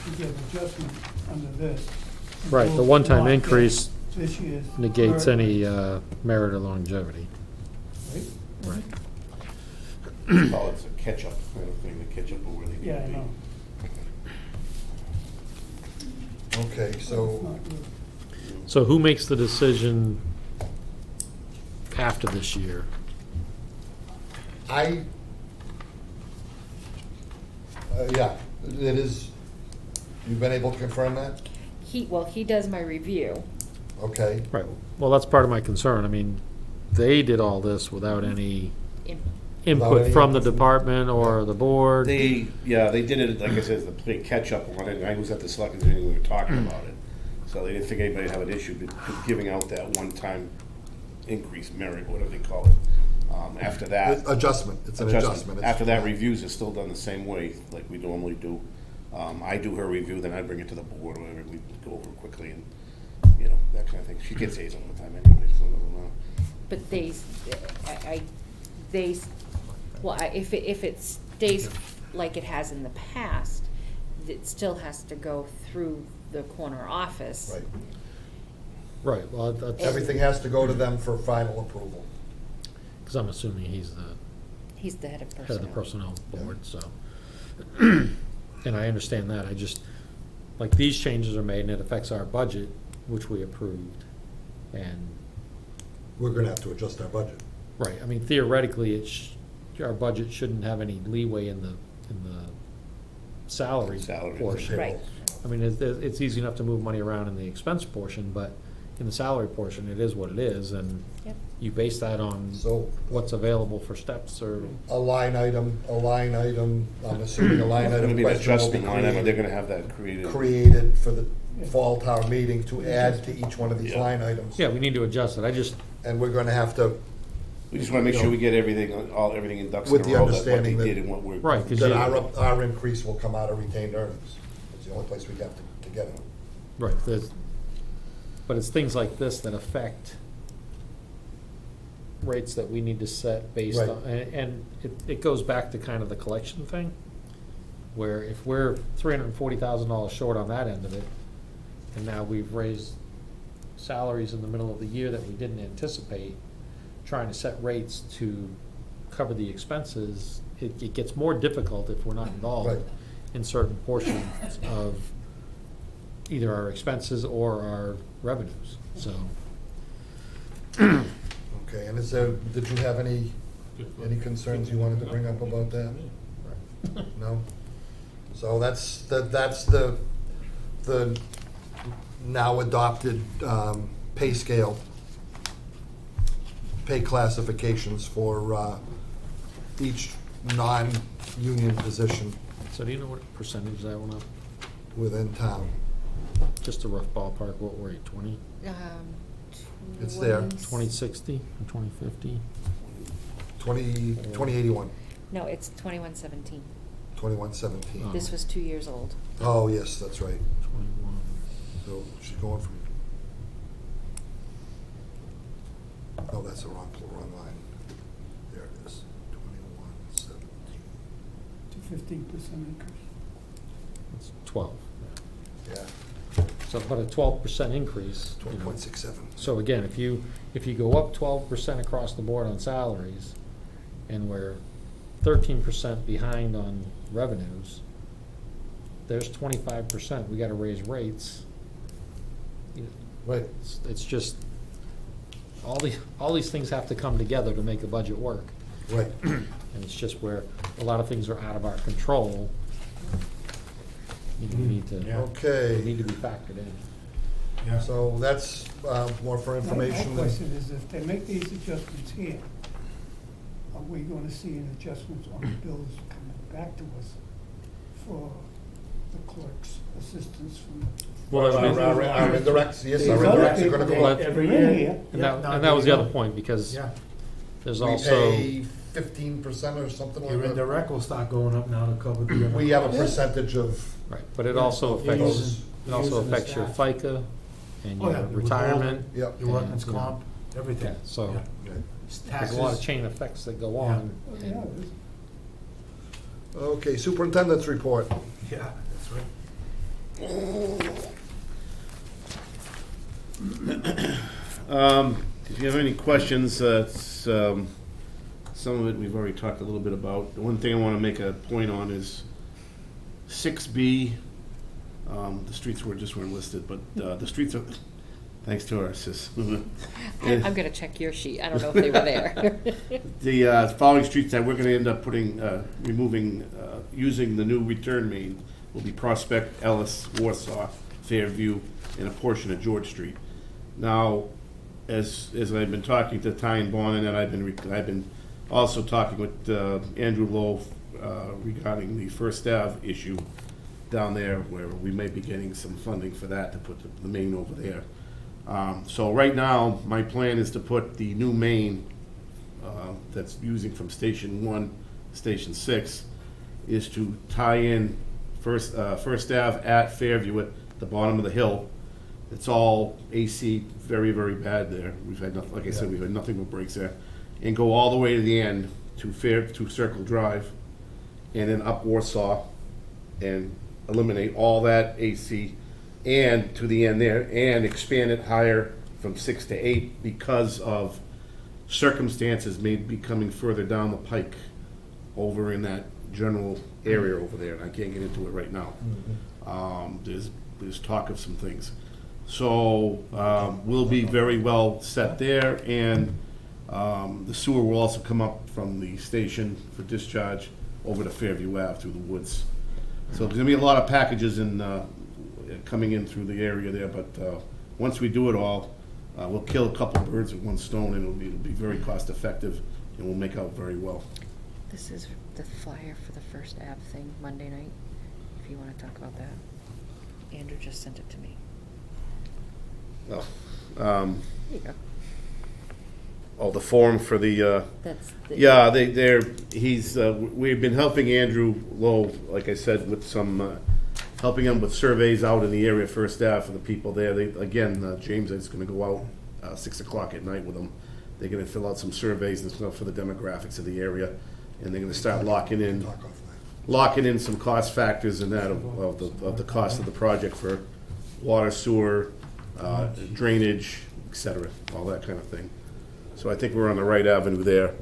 You get adjustment under this. You Right, will the one-time not get increase This year's. negates merit any raise, merit or longevity. right? Right. Call it a catch-up kind of thing, the catch-up of where they need to be. Yeah, I know. Okay, It's so, not good. So who makes the decision after this year? yeah, it is, you've been able to confirm that? He does my review. Okay, Right, well, that's part of my concern. I mean, they did all this without any in- input any from the input from- department or the board. They did it, like I said, the play catch-up on it, and I was at the selectmen's meeting, we were talking about it. So they didn't think anybody would have an issue with giving out that one-time increase merit, whatever they call it. After that. adjustment, it's an adjustment. After that, reviews are still done the same way, like we normally do. I do her review, then I bring it to the board, or whatever, we go over it quickly, and, that kind of thing. She gets A's all the time anyway, so it doesn't matter. But Well, if it stays like it has in the past, it still has to go through the corner office. Right. Right, well, that's, Everything has to go to them for final approval. because I'm assuming he's the He's the head of personnel. head of the personnel board, so. And I understand that, I just, like, these changes are made and it affects our budget, which we approved. And, We're gonna have to adjust our budget. right, I mean theoretically, our budget shouldn't have any leeway in the salary Salary. portion. Right. I mean, it's easy enough to move money around in the expense portion, but in the salary portion, it is what it is, and Yep. you base that on So what's available for steps or, a line item, I'm assuming a line It's gonna item be an question will be adjustment line item, they're created, gonna have that created. created for the fall town meeting to add to each one of these Yeah. line items. yeah, we need to adjust it, I just, And we're gonna have to, We just wanna make sure we get everything, everything in ducks in a With the row, that what they understanding that- did and what we're. right, because that our increase will come out of retained earnings. It's the only place we have to get it. right, but it's things like this that affect rates that we need to set based Right. on, and it goes back to kind of the collection thing, where if we're $340,000 short on that end of it, and now we've raised salaries in the middle of the year that we didn't anticipate, trying to set rates to cover the expenses, it gets more difficult if we're not involved Right. in certain portions of either our expenses or our revenues, so. Okay, and did you have any concerns you wanted to bring up about that? No? So that's the now adopted pay scale, pay classifications for each non-union position So do you know what percentage that went up? within town. Just a rough ballpark, what were you, 20, It's there. 2060 or 2050? 2081, No, it's 2117. 2117. Oh. This was 2 years old. Oh, yes, that's right. 21. So she's going from, oh, that's the wrong line. There it is, 2117. To 15% increase. It's 12. Yeah, So, but a 12% increase. you know. 12.67. So again, if you go up 12% across the board on salaries, and we're 13% behind on revenues, there's 25%, we gotta raise rates. Right, It's just, all these things have to come together to make a budget work. right. And it's just where a lot of things are out of our control. You need to, Okay. they need to be factored in. Yeah. So that's more for information. My question is, if they make these adjustments here, are we gonna see an adjustment on the bills coming back to us for the clerk's assistance from the? Well, Our indirects, yes, our These other indirects are gonna people go up. that Every are in year. here, And that was the other point, because Yeah, there's We also, pay 15% or something your like that. indirect will start going up now to cover the other. We have a percentage of, right, but it also You're affects, using- it also you're using the affects your staff. FICA and Oh, yeah, your your retirement. yep. Your workman's Yeah. comp, everything. Yeah, so Yeah. It's there's a lot of taxes. chain effects that go Yeah. on. oh, yeah, it is. Okay, superintendent's report. Yeah, that's right. If you have any questions, some of it we've already talked a little bit about. The one thing I want to make a point on is 6B, the streets weren't listed, but the streets are, thanks to our sis. I'm gonna check your sheet. I don't know if they were there. The following streets that we're going to end up removing, using the new return main will be Prospect, Ellis, Warsaw, Fairview, and a portion of George Street. Now, as I've been talking to Ty and Bond, and I've been also talking with Andrew Lowe regarding the First Ave issue down there, where we may be getting some funding for that to put the main over there. So right now, my plan is to put the new main that's using from Station 1, Station 6, is to tie in First Ave at Fairview at the bottom of the hill. It's all AC, very, very bad there. We've had nothing, like I said, we've had nothing but breaks there. And go all the way to the end to Circle Drive, and then up Warsaw, and eliminate all that AC, and to the end there, and expand it higher from 6 to 8 because of circumstances may be coming further down the pike over in that general area over there, and I can't get into it right now. There's talk of some things. So we'll be very well set there, and the sewer will also come up from the station for discharge over to Fairview Ave through the woods. So there's gonna be a lot of packages coming in through the area there, but once we do it all, we'll kill a couple birds with one stone, and it'll be very cost effective, and we'll make out very well. This is the flyer for the First Ave thing Monday night, if you want to talk about that. Andrew just sent it to me. Oh, There you go. the forum for the, That's the. yeah, we've been helping Andrew Lowe, like I said, with some, helping him with surveys out in the area, First Ave, for the people there. James is gonna go out 6 o'clock at night with them. They're gonna fill out some surveys and stuff for the demographics of the area, and they're gonna start locking in some cost factors in that of the cost of the project for water, sewer, drainage, et cetera, all that kind of thing. So I think we're on the right avenue there.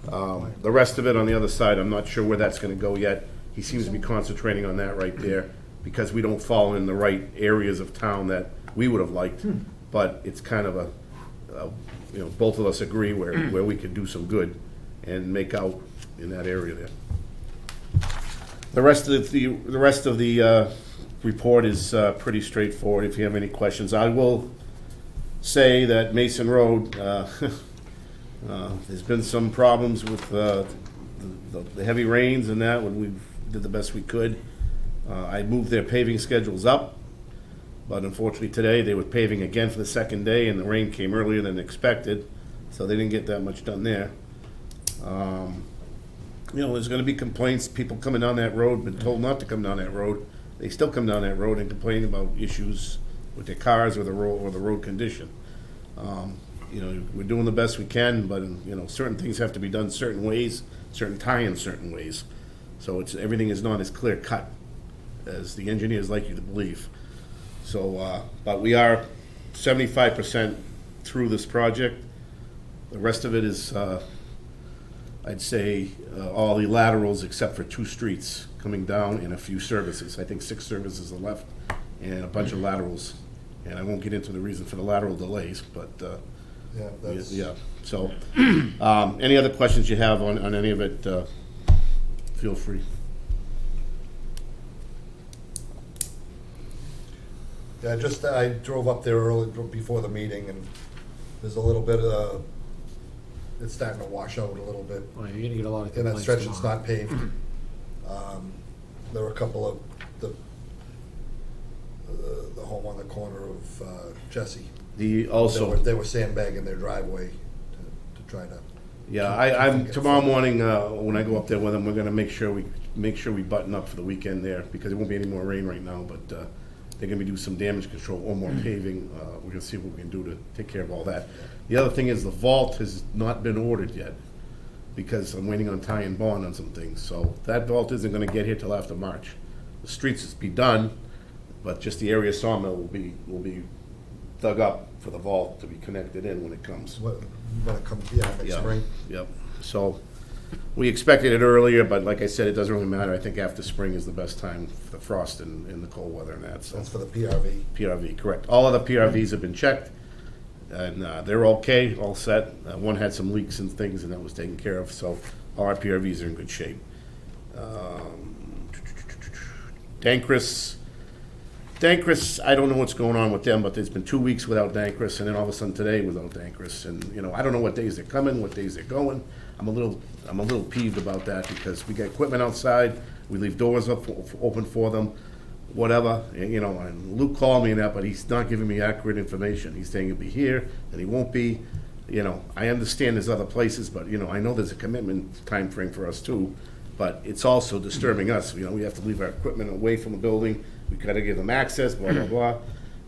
The rest of it on the other side, I'm not sure where that's gonna go yet. He seems to be concentrating on that right there, because we don't fall in the right areas of town that we would have liked. But it's kind of both of us agree where we can do some good and make out in that area there. The rest of the report is pretty straightforward. If you have any questions, I will say that Mason Road, there's been some problems with the heavy rains and that, when we did the best we could. I moved their paving schedules up, but unfortunately today they were paving again for the second day, and the rain came earlier than expected, so they didn't get that much done there. There's gonna be complaints, people coming down that road, been told not to come down that road. They still come down that road and complain about issues with their cars or the road condition. We're doing the best we can, but, certain things have to be done certain ways, certain tie-ins certain ways. So everything is not as clear cut as the engineers like you to believe. So, but we are 75% through this project. The rest of it is, I'd say, all the laterals except for 2 streets coming down and a few services. I think 6 services are left and a bunch of laterals. And I won't get into the reason for the lateral delays, but, yeah. So, any other questions you have on any of it, feel free. Yeah, I drove up there early, before the meeting, and there's a little bit of, it's starting to wash out a little bit. Well, you're gonna get a lot of In that complaints stretch, it's tomorrow. not paved. There were a couple of the home on the corner of Jesse. They were sandbagging their driveway to try to. Yeah, I'm tomorrow morning, when I go up there with them, we're gonna make sure we button up for the weekend there, because there won't be any more rain right now, but they're gonna be doing some damage control or more paving. We're gonna see what we can do to take care of all that. The other thing is the vault has not been ordered yet, because I'm waiting on Ty and Bond on some things. So that vault isn't gonna get here till after March. The streets will be done, but just the area sawmill will be dug up for the vault to be connected in when it comes. When it comes, next spring. Yep. So we expected it earlier, but like I said, it doesn't really matter. I think after spring is the best time for the frost and the cold weather and that. So That's for the PRV. PRV, correct. All of the PRVs have been checked, and they're okay, all set. One had some leaks and things, and that was taken care of. So all our PRVs are in good shape. Dankris, I don't know what's going on with them, but there's been 2 weeks without Dankris, and then all of a sudden today without Dankris. And, I don't know what days they're coming, what days they're going. I'm a little peeved about that, because we got equipment outside, we leave doors open for them, whatever. And Luke called me and that, but he's not giving me accurate information. He's saying he'll be here, and he won't be. I understand there's other places, but, I know there's a commitment time frame for us too, but it's also disturbing us. We have to leave our equipment away from the building. We gotta give them access, blah, blah, blah.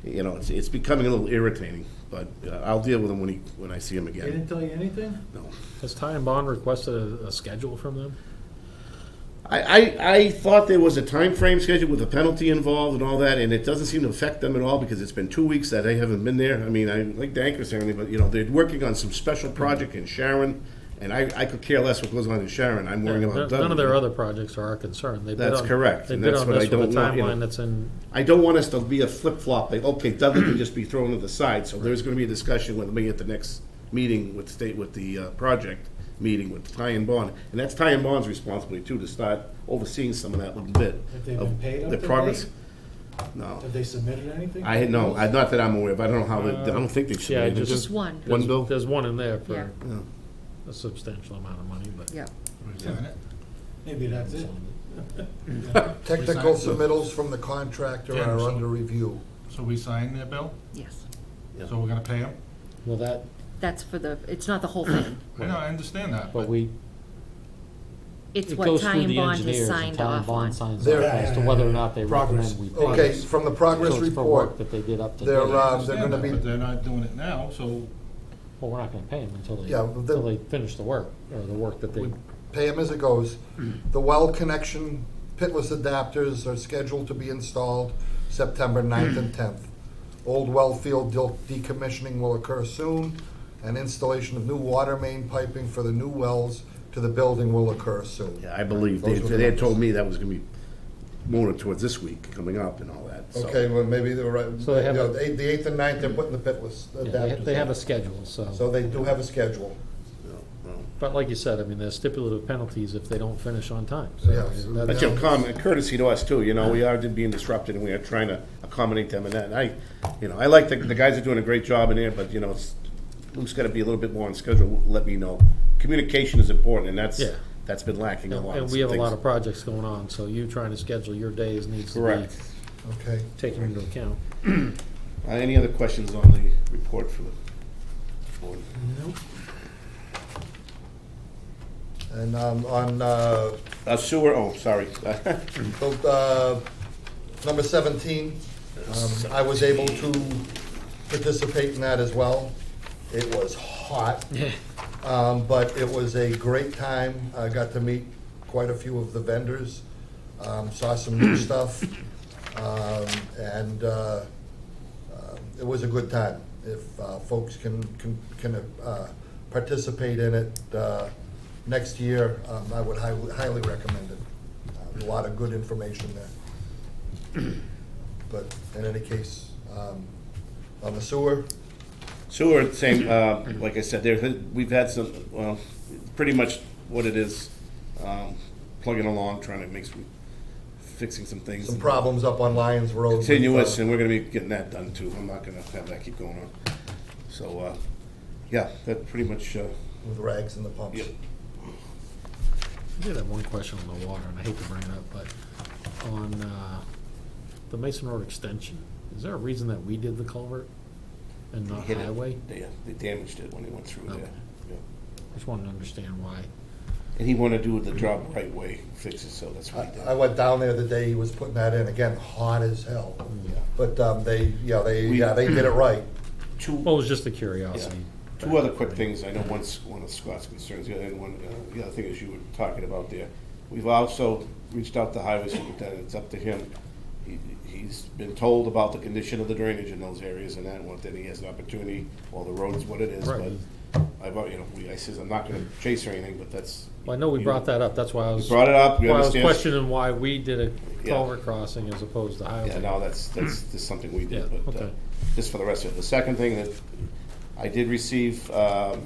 you know, it's becoming a little irritating, but I'll deal with him when I see him They again. didn't tell you anything? No. Has Ty and Bond requested a schedule from them? I thought there was a time frame schedule with a penalty involved and all that, and it doesn't seem to affect them at all because it's been 2 weeks that they haven't been there. I mean, I like to anchor ceremony, but you know, they're working on some special project in Sharon, and I could care less what goes on in Sharon. I'm worrying about Dudley. None of their other projects are our concern. They bid That's on- correct, They and bid that's on what I this with a don't want, you know. timeline that's in, I don't want us to be a flip-flop, like, okay, Dudley can just be thrown to the side, so there's gonna be a discussion with me at the next meeting with the project meeting with Ty and Bond, and that's Ty and Bond's responsibility too, to start overseeing some of that little bit. Have they been of paid up the to progress. date? No, Have they submitted anything? not that I'm aware of, I don't know how, I don't think they've yeah, submitted. Just one. One bill? there's one in there Yeah. for Yeah. a substantial amount of money, but. Yeah. We sign it? Maybe that's it. Technical We signed- submittals from the contractor Yeah, are so- under review. So we sign their bill? Yes. So we're gonna pay them? Well, that, That's for it's not the whole thing. I know, I understand that, but we, It's it what goes Ty through and the Bond has engineers, and signed Ty and off Bond on. signs There- off as to whether or not they Progress. recommend we pay. Okay, from the progress So it's for work report, that they did up to they're, date. I they're understand gonna that, be, but they're not doing it now, so Well, we're not gonna pay them until Yeah, they finish the work, or the work that they, pay them as it goes. The well connection pitless adapters are scheduled to be installed September 9th and 10th. Old well field decommissioning will occur soon, and installation of new water main piping for the new wells to the building will occur soon. Yeah, I believe, Those were the they had numbers. told me that was gonna be more towards this week coming up and all that, so. Okay, well, maybe they were right. So they have Yeah, a- the 8th and 9th, they're putting the pitless yeah, adapters they have in. a schedule, so. So they do have a schedule. But like you said, I mean, there's stipulative penalties if they don't finish on time, so. Yes. that- That's a courtesy to us too, you know, we are being disrupted and we are trying to accommodate them in that. And I like the guys are doing a great job in there, but you know, Luke's gotta be a little bit more on schedule, let me know. Communication is important and Yeah. that's been lacking a lot. And we have a lot of projects going on, so you trying to schedule your days needs to be Correct. Okay. taken into account. Any other questions on the report for the board? And on Sewer, oh, sorry. number 17, I was able to participate in that as well. It was hot, but it was a great time. I got to meet quite a few of the vendors, saw some new stuff, and it was a good time. If folks can participate in it next year, I would highly recommend it. A lot of good information there. But in any case, on the sewer, Sewer, same, like I said, we've had some, well, pretty much what it is, plugging along, trying to fixing some things. some problems up on Lyons Road. with, Continuous, and we're gonna be getting that done too. I'm not gonna have that keep going on. So, yeah, that pretty much, With rags in the pumps. Yep. I did have one question on the water, and I hate to bring it up, but on the Mason Road extension, is there a reason that we did the culvert and not hit it. highway? They damaged it when they went through Okay. there. Yeah. Just wanted to understand why. And he wanted to do the job the right way, fix it, so that's what he did. I went down there the day he was putting that in, again, hot as hell. But they did it right. Well, it was just a curiosity. Two other quick things, I know one's one of Scott's concerns, the other thing is you were talking about there. We've also reached out to Highway Superintendent, it's up to him. He's been told about the condition of the drainage in those areas and that, one thing, he has an opportunity, well, the road's what it is, Right. but I says, I'm not gonna chase or anything, but that's. Well, I know we brought that up, that's why I was. Brought it up, we why I was understand. questioning why we did a Yeah. culvert crossing as opposed to highway. Yeah, no, that's just something we did, Yeah, but okay. just for the rest of it. The second thing that I did receive a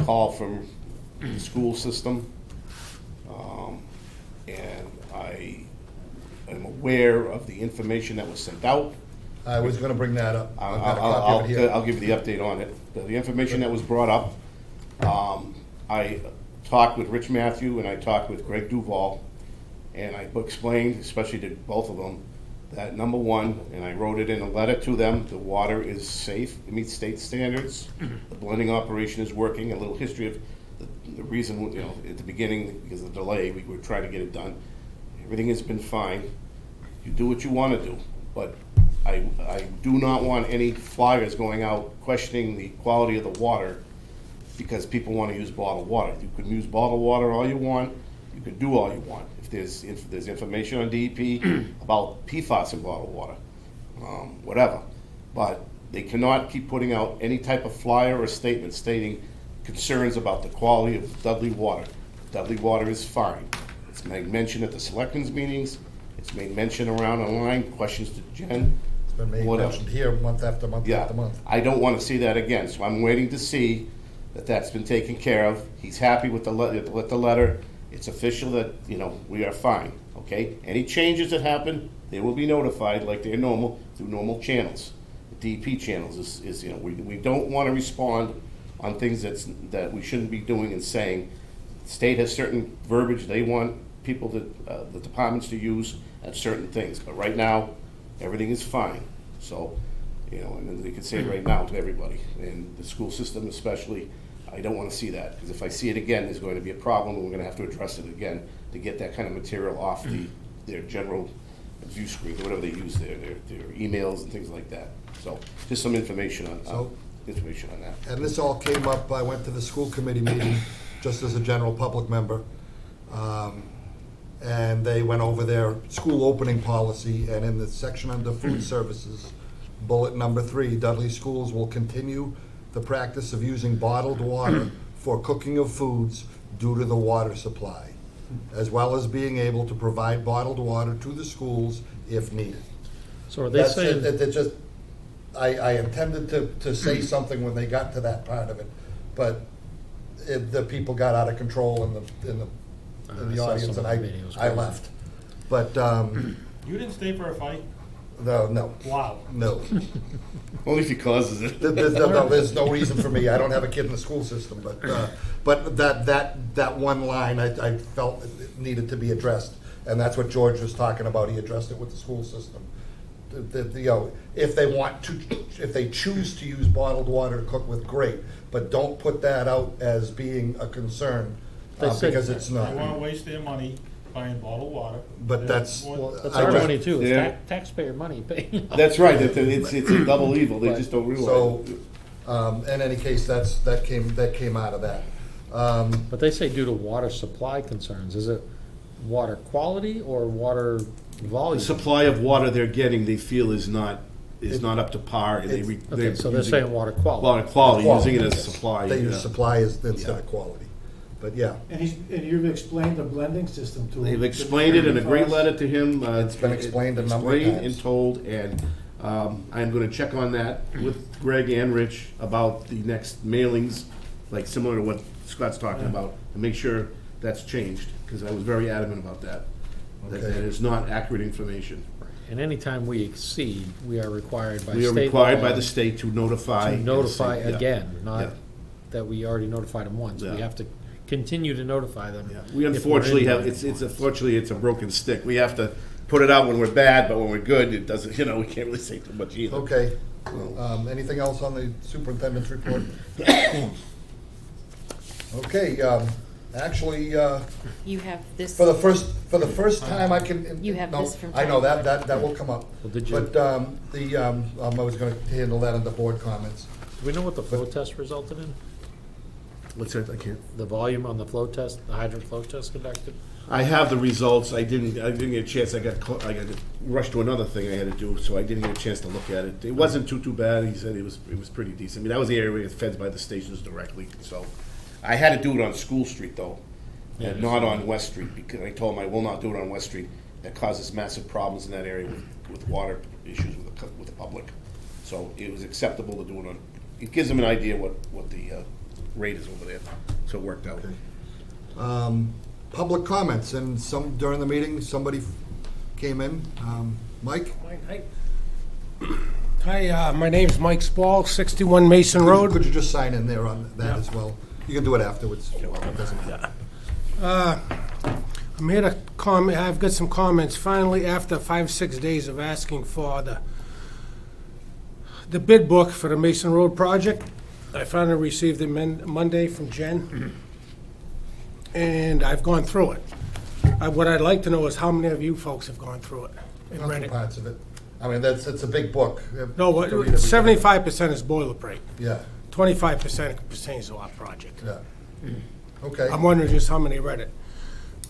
call from the school system, and I am aware of the information that was sent out. I was gonna bring that up. I've got a copy of it here. I'll give you the update on it. The information that was brought up, I talked with Rich Matthew and I talked with Greg Duval, and I explained, especially to both of them, that number one, and I wrote it in a letter to them, the water is safe, it meets state standards, the blending operation is working, a little history of the reason, you know, at the beginning, because of the delay, we were trying to get it done. Everything has been fine. You do what you want to do, but I do not want any flyers going out questioning the quality of the water because people want to use bottled water. You can use bottled water all you want, you can do all you want. If there's information on DEP about PFAS in bottled water, whatever. But they cannot keep putting out any type of flyer or statement stating concerns about the quality of Dudley water. Dudley water is fine. It's made mention at the selectmen's meetings, it's made mention around online, questions to Jen, It's been made, whatever. mentioned here month after month Yeah, after month. I don't want to see that again, so I'm waiting to see that that's been taken care of. He's happy with the letter. It's official that, we are fine, okay? Any changes that happen, they will be notified like they're normal, through normal channels. The DEP channels we don't want to respond on things that we shouldn't be doing and saying. The state has certain verbiage they want people the departments to use at certain things, but right now, everything is fine. So, and then they can say it right now to everybody, and the school system especially. I don't want to see that, because if I see it again, there's going to be a problem, and we're going to have to address it again to get that kind of material off their general view screen, or whatever they use their emails and things like that. So, just some information on that. And this all came up, I went to the school committee meeting just as a general public member. And they went over their school opening policy, and in the section under food services, bullet number 3, Dudley schools will continue the practice of using bottled water for cooking of foods due to the water supply, as well as being able to provide bottled water to the schools if needed. So are they That's saying? it just, I intended to say something when they got to that part of it, but the people got out of control in I the saw audience, some and of the videos. I left. But, You didn't stay for a fight? no, Wow. no. Only if he causes it. There's no reason for me, I don't have a kid in the school system, but that one line, I felt it needed to be addressed, and that's what George was talking about, he addressed it with the school system. If they choose to use bottled water to cook with, great, but don't put that out as being a concern, They said- because it's They want to not. waste their money buying bottled water. But that's- Well, That's I our just- money too, it's Yeah. taxpayer money. That's right, it's a double evil, they just don't realize So, it. in any case, that came out of that. But they say due to water supply concerns, is it water quality or water The volume? supply of water they're getting, they feel is not up to par, and Okay, so they're saying water quality. Water quality, using it as Yes. supply. They use yeah. supply instead Yeah. of quality, but yeah. And you've explained the blending system to him. They've explained it in a great letter to him. It's been explained a number of Explained times. and told, and I'm gonna check on that with Greg and Rich about the next mailings, like similar to what Scott's talking about, and make sure that's changed, because I was very adamant about that. That Okay. is not accurate information. And anytime we exceed, we are required by state We are required by law the state to notify. to notify yeah. again, Yeah. not that we already notified them once. We Yeah. have to continue to notify them. Yeah. We if we're unfortunately in have, unfortunately, it's a broken stick. We have to put it out when we're bad, but when we're good, it doesn't, we can't really say too much either. Okay, anything else on the superintendent's report? Okay, actually, You have this. for the first time I can. You have no, this from I know, time. that will come up. Well, did you- But, I was gonna handle that in the board comments. Do we know what the flow test resulted in? What's that? I can't. The volume on the flow test, the hydrant flow test conducted? I have the results. I didn't get a chance. I got rushed to another thing I had to do, so I didn't get a chance to look at it. It wasn't too bad. He said it was pretty decent. I mean, that was the area that's fed by the stations directly, so. I had to do it on School Street though, and not on West Street, because I told him I will not do it on West Street. That causes massive problems in that area with water issues with the public. So it was acceptable to do it on, it gives them an idea what the rate is over there, so it worked out. Public comments, and during the meeting, somebody came in. Mike? Hi, my name's Mike Spall, 61 Mason Road. Could you just sign in there on that as well? You can do it afterwards. It doesn't matter. I'm here to comment, I've got some comments. Finally, after 5-6 days of asking for the bid book for the Mason Road project, I finally received it Monday from Jen, and I've gone through it. What I'd like to know is how many of you folks have gone through it and read it? Parts of it. I mean, it's a big book. No, To read everything. 75% is boilerplate. Yeah, 25% pertains to our project. yeah. Okay. I'm wondering just how many read it.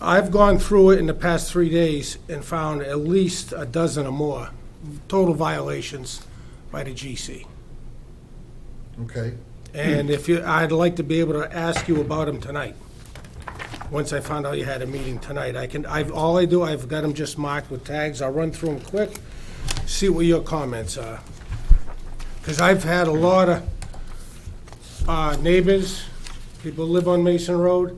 I've gone through it in the past 3 days and found at least a dozen or more total violations by the GC. Okay. And I'd like to be able to ask you about them tonight. Once I found out you had a meeting tonight, I've got them just marked with tags. I'll run through them quick, see what your comments are. Because I've had a lot of neighbors, people who live on Mason Road.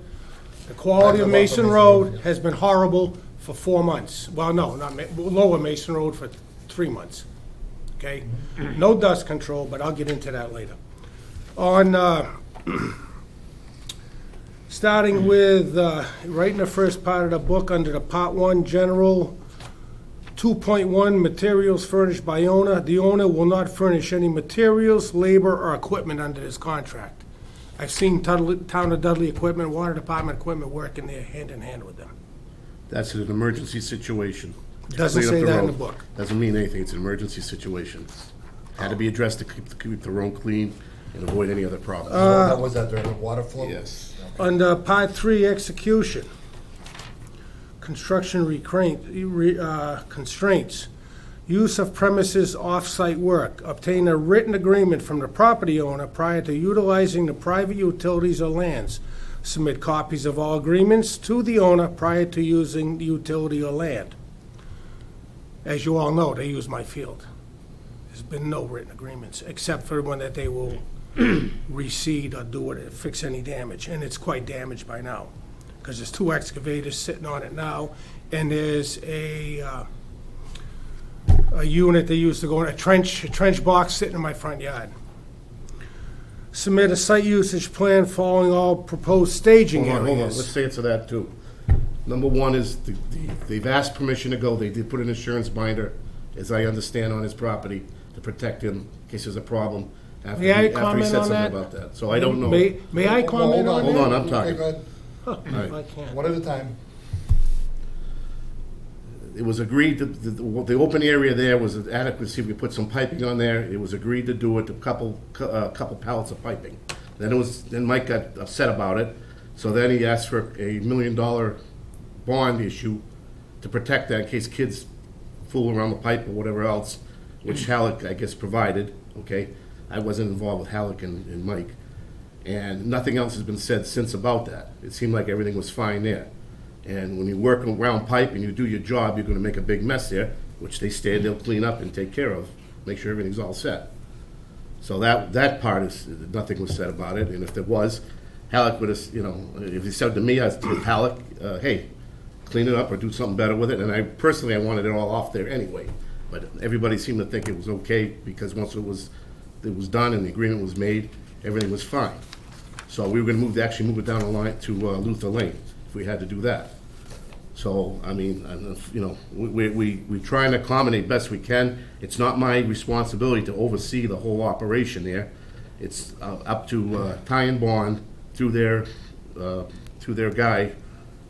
The quality I of live off of Mason Mason Road Road, yeah. has been horrible for 4 months. Well, no, Lower Mason Road for 3 months. Okay? No dust control, but I'll get into that later. On, starting with, right in the first part of the book, under the Part 1, General 2.1, Materials furnished by owner. The owner will not furnish any materials, labor, or equipment under this contract. I've seen Town of Dudley equipment, Water Department equipment working there hand in hand with them. That's an emergency situation. Doesn't Clean up say that in road. the book. Doesn't mean anything, it's an emergency situation. Had to be addressed to keep the road clean and avoid any other problems. What was that, during the water flow? Yes. Under Part 3, Execution, Construction Constraints, Use of Premises Off-Site Work. Obtain a written agreement from the property owner prior to utilizing the private utilities or lands. Submit copies of all agreements to the owner prior to using the utility or land. As you all know, they use my field. There's been no written agreements, except for one that they will reseed or do it, fix any damage, and it's quite damaged by now, because there's 2 excavators sitting on it now, and there's a unit they used to go in, a trench box sitting in my front yard. Submit a site usage plan following all proposed staging Hold on, areas. let's answer that too. Number one is, they've asked permission to go, they did put an insurance binder, as I understand, on his property to protect him in case there's a problem. After May I he said comment on something that? about that, so I don't know. May I comment on that? Hold on, I'm talking. Okay, go ahead. All right. I can't. One at a time. It was agreed that the open area there was adequate, see if we could put some piping on there. It was agreed to do it, a couple pallets of piping. Then Mike got upset about it, so then he asked for $1 million bond issue to protect that in case kids fool around the pipe or whatever else, which Halleck, I guess, provided, okay? I wasn't involved with Halleck and Mike. And nothing else has been said since about that. It seemed like everything was fine there. And when you work around pipe and you do your job, you're gonna make a big mess there, which they said they'll clean up and take care of, make sure everything's all set. So that part is, nothing was said about it, and if there was, Halleck would have, if he said to me, I was to Halleck, hey, clean it up or do something better with it, and I wanted it all off there anyway. But everybody seemed to think it was okay, because once it was done and the agreement was made, everything was fine. So we were gonna actually move it down the line to Luther Lane, if we had to do that. So, I mean, we try and accommodate best we can. It's not my responsibility to oversee the whole operation there. It's up to Ty and Bond through their guy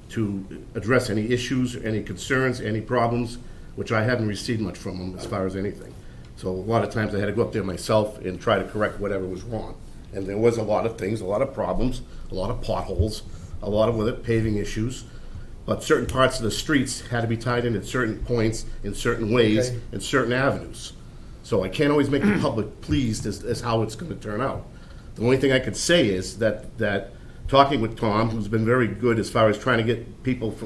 to address any issues, any concerns, any problems, which I haven't received much from them as far as anything. So a lot of times I had to go up there myself and try to correct whatever was wrong. And there was a lot of things, a lot of problems, a lot of potholes, a lot of with it paving issues. But certain parts of the streets had to be tied in at certain points, in certain ways, Okay. in certain avenues. So I can't always make the public pleased as how it's gonna turn out. The only thing I could say is that talking with Tom, who's been very good as far as trying to get people,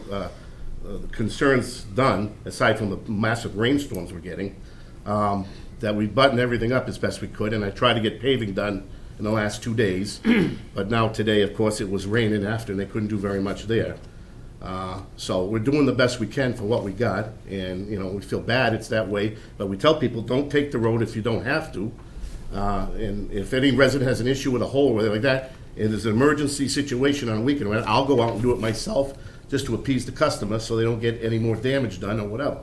concerns done, aside from the massive rainstorms we're getting, that we buttoned everything up as best we could, and I tried to get paving done in the last 2 days. But now today, of course, it was raining after, and they couldn't do very much there. So we're doing the best we can for what we got, and, we feel bad it's that way, but we tell people, don't take the road if you don't have to. And if any resident has an issue with a hole or anything like that, and there's an emergency situation on a weekend, I'll go out and do it myself, just to appease the customer, so they don't get any more damage done or whatever.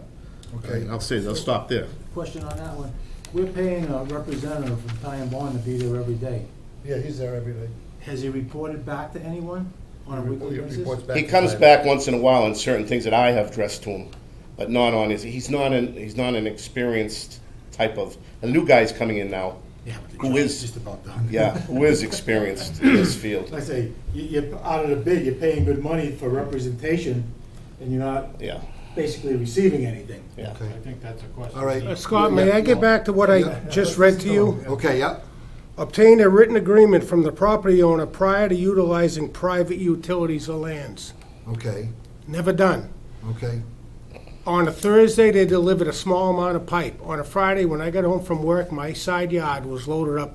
Okay. I'll stop there. Question on that one. We're paying a representative from Ty and Bond to be there every day. Yeah, he's there every day. Has he reported back to anyone on a weekly He basis? reports back He to comes Ty. back once in a while on certain things that I have addressed to him, but not on his, he's not an experienced type of, and the new guy's coming in now, Yeah, but the who job's is, just about done. yeah, who is experienced in this field. Like I say, you're, out of the bid, you're paying good money for representation, and you're not Yeah, basically receiving anything. yeah. I think that's a question. All right. Scott, may I get back to what I just read to you? Okay, yeah, Obtain a written agreement from the property owner prior to utilizing private utilities or lands. okay, Never done. okay. On a Thursday, they delivered a small amount of pipe. On a Friday, when I got home from work, my side yard was loaded up.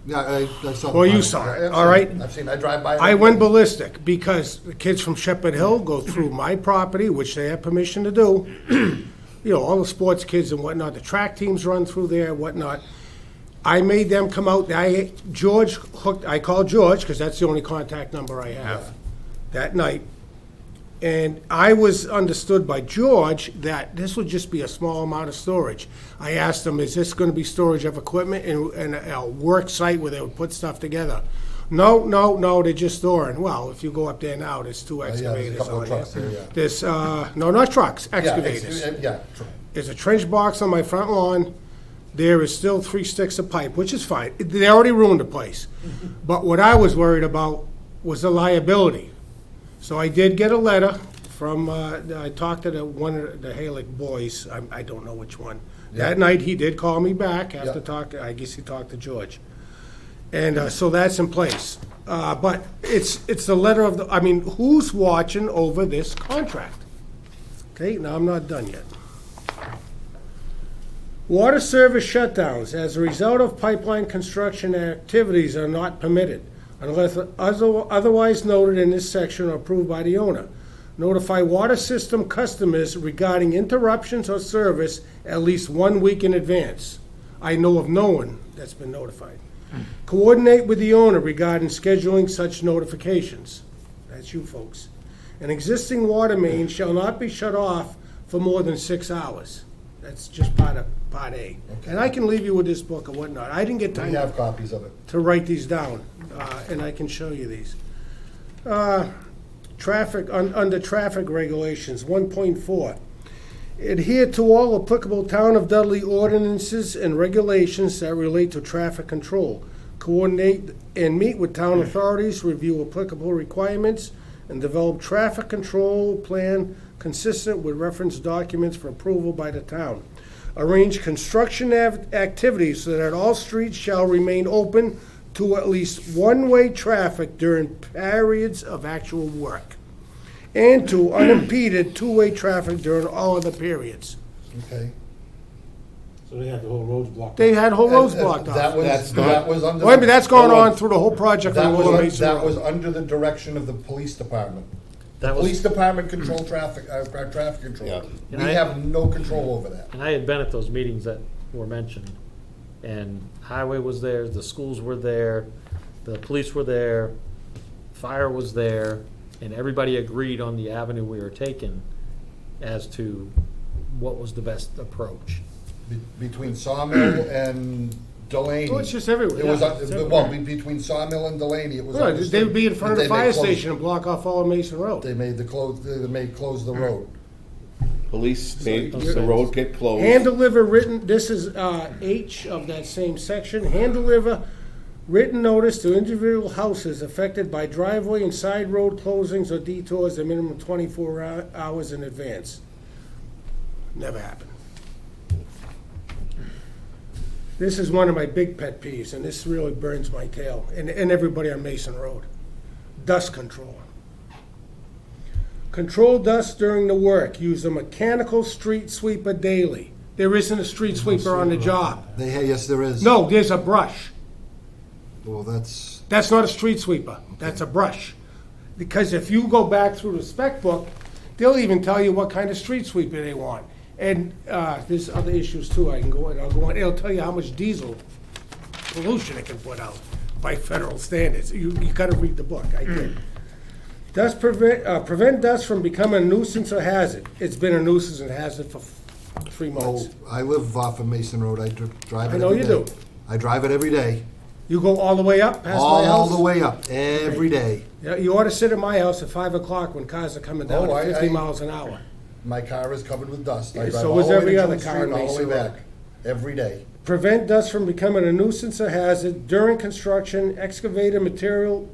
Yeah, I saw. Well, you the- saw it, I've all seen right. it. I've seen, I drive by. it I every went day. ballistic because the kids from Shepherd Hill go through my property, which they have permission to do. You know, all the sports kids and whatnot, the track teams run through there and whatnot. I made them come out, I called George, because that's the only contact number I have, that night. And I was understood by George that this would just be a small amount of storage. I asked him, is this gonna be storage of equipment and a work site where they would put stuff together? No, they're just storing. Well, if you go up there now, there's two there's a excavators couple of on trucks there. there, yeah. There's, no, not trucks, Yeah, excavators. Yeah, true. There's a trench box on my front lawn. There is still 3 sticks of pipe, which is fine. They already ruined the place. But what I was worried about was the liability. So I did get a letter from, I talked to one of the Halick boys, I don't know which one. That night, he did call me back after Yeah. talking, I guess he talked to George. And so that's in place. But it's the letter of the, I mean, who's watching over this contract? Okay, now I'm not done yet. Water service shutdowns as a result of pipeline construction activities are not permitted unless otherwise noted in this section or approved by the owner. Notify water system customers regarding interruptions or service at least 1 week in advance. I know of no one that's been notified. Coordinate with the owner regarding scheduling such notifications. That's you folks. An existing water main shall not be shut off for more than 6 hours. That's just part A. And I can leave you with this book or whatnot. I didn't get We time have copies of it. to write these down, and I can show you these. Traffic, under traffic regulations, 1.4. Adhere to all applicable Town of Dudley ordinances and regulations that relate to traffic control. Coordinate and meet with town authorities, review applicable requirements, and develop traffic control plan consistent with reference documents for approval by the town. Arrange construction activities so that all streets shall remain open to at least one-way traffic during periods of actual work, and to unimpeded two-way traffic during all other periods. Okay. So they have the whole roads blocked. They had whole roads And blocked That off. was under. Wait a minute, that's gone on through the whole project on Lower Mason That was Road. under the direction of the police department. The That police was, department control traffic, our traffic control. Yeah. We And I- have no control over that. and I had been at those meetings that were mentioned, and highway was there, the schools were there, the police were there, fire was there, and everybody agreed on the avenue we were taking as to what was the best approach. Between Sawmill and Delaney. Oh, it's just everywhere, It was, yeah, it's well, everywhere. between Sawmill and Delaney, it was. Right, understood they would be in front of that the they may fire close- station and block off all of Mason Road. They may close the road. Police made the road get closed. Hand deliver written, this is H of that same section, hand deliver written notice to individual houses affected by driveway and side road closings or detours a minimum 24 hours in advance. Never happened. This is one of my big pet peeves, and this really burns my tail, and everybody on Mason Road. Dust control. Control dust during the work. Use a mechanical street sweeper daily. There isn't a street sweeper on the job. Yes, there is. No, there's a brush. Well, that's, That's not a street sweeper. That's a brush. Because if you go back through the spec book, they'll even tell you what kind of street sweeper they want. And there's other issues too. I'll go on. It'll tell you how much diesel pollution it can put out by federal standards. You gotta read the book. I did. Dust prevent dust from becoming a nuisance or hazard. It's been a nuisance and hazard for 3 months. I live off of Mason Road. I drive it I know every you day. do. I drive it every day, You go all the way up past my house? all the way up, every day. Yeah, you ought to sit at my house at 5 o'clock when cars are coming down Oh, at 50 I- miles an hour. My car is covered with dust. I Yeah, drive so all is the way every to other June car Street in and all the way Mason Road. back, every day. Prevent dust from becoming a nuisance or hazard during construction. Excavated material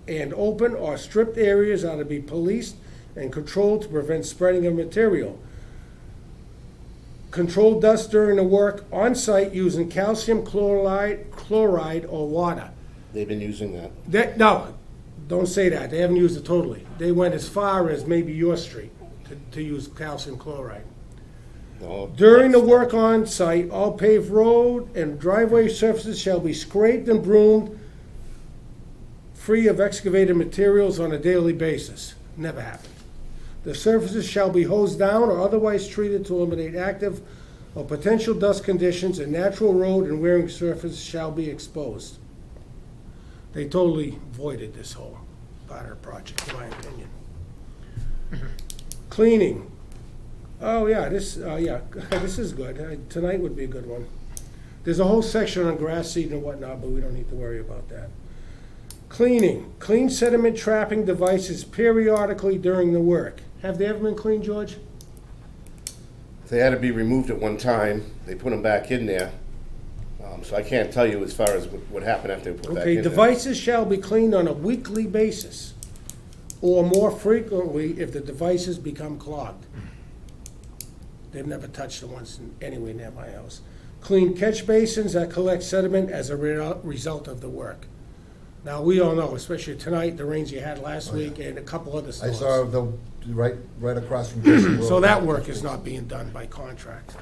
and open or stripped areas are to be policed and controlled to prevent spreading of material. Control dust during the work on site using calcium chloride or water. They've been using that. No, don't say that. They haven't used it totally. They went as far as maybe your street to use calcium chloride. No, During the that's- work on site, all paved road and driveway surfaces shall be scraped and broomed, free of excavated materials on a daily basis. Never happened. The surfaces shall be hosed down or otherwise treated to eliminate active or potential dust conditions, and natural road and wearing surfaces shall be exposed. They totally voided this whole part of the project, in my opinion. Cleaning. Oh, yeah, this is good. Tonight would be a good one. There's a whole section on grass seed and whatnot, but we don't need to worry about that. Cleaning. Clean sediment trapping devices periodically during the work. Have they ever been cleaned, George? They had to be removed at one time. They put them back in there. So I can't tell you as far as what happened after they put it back Okay, in there. devices shall be cleaned on a weekly basis or more frequently if the devices become clogged. They've never touched the ones anywhere near my house. Clean catch basins that collect sediment as a result of the work. Now, we all know, especially tonight, the rains you had last week and a couple other I storms. saw the, right across from Jason Road. So that work is not being done by contract.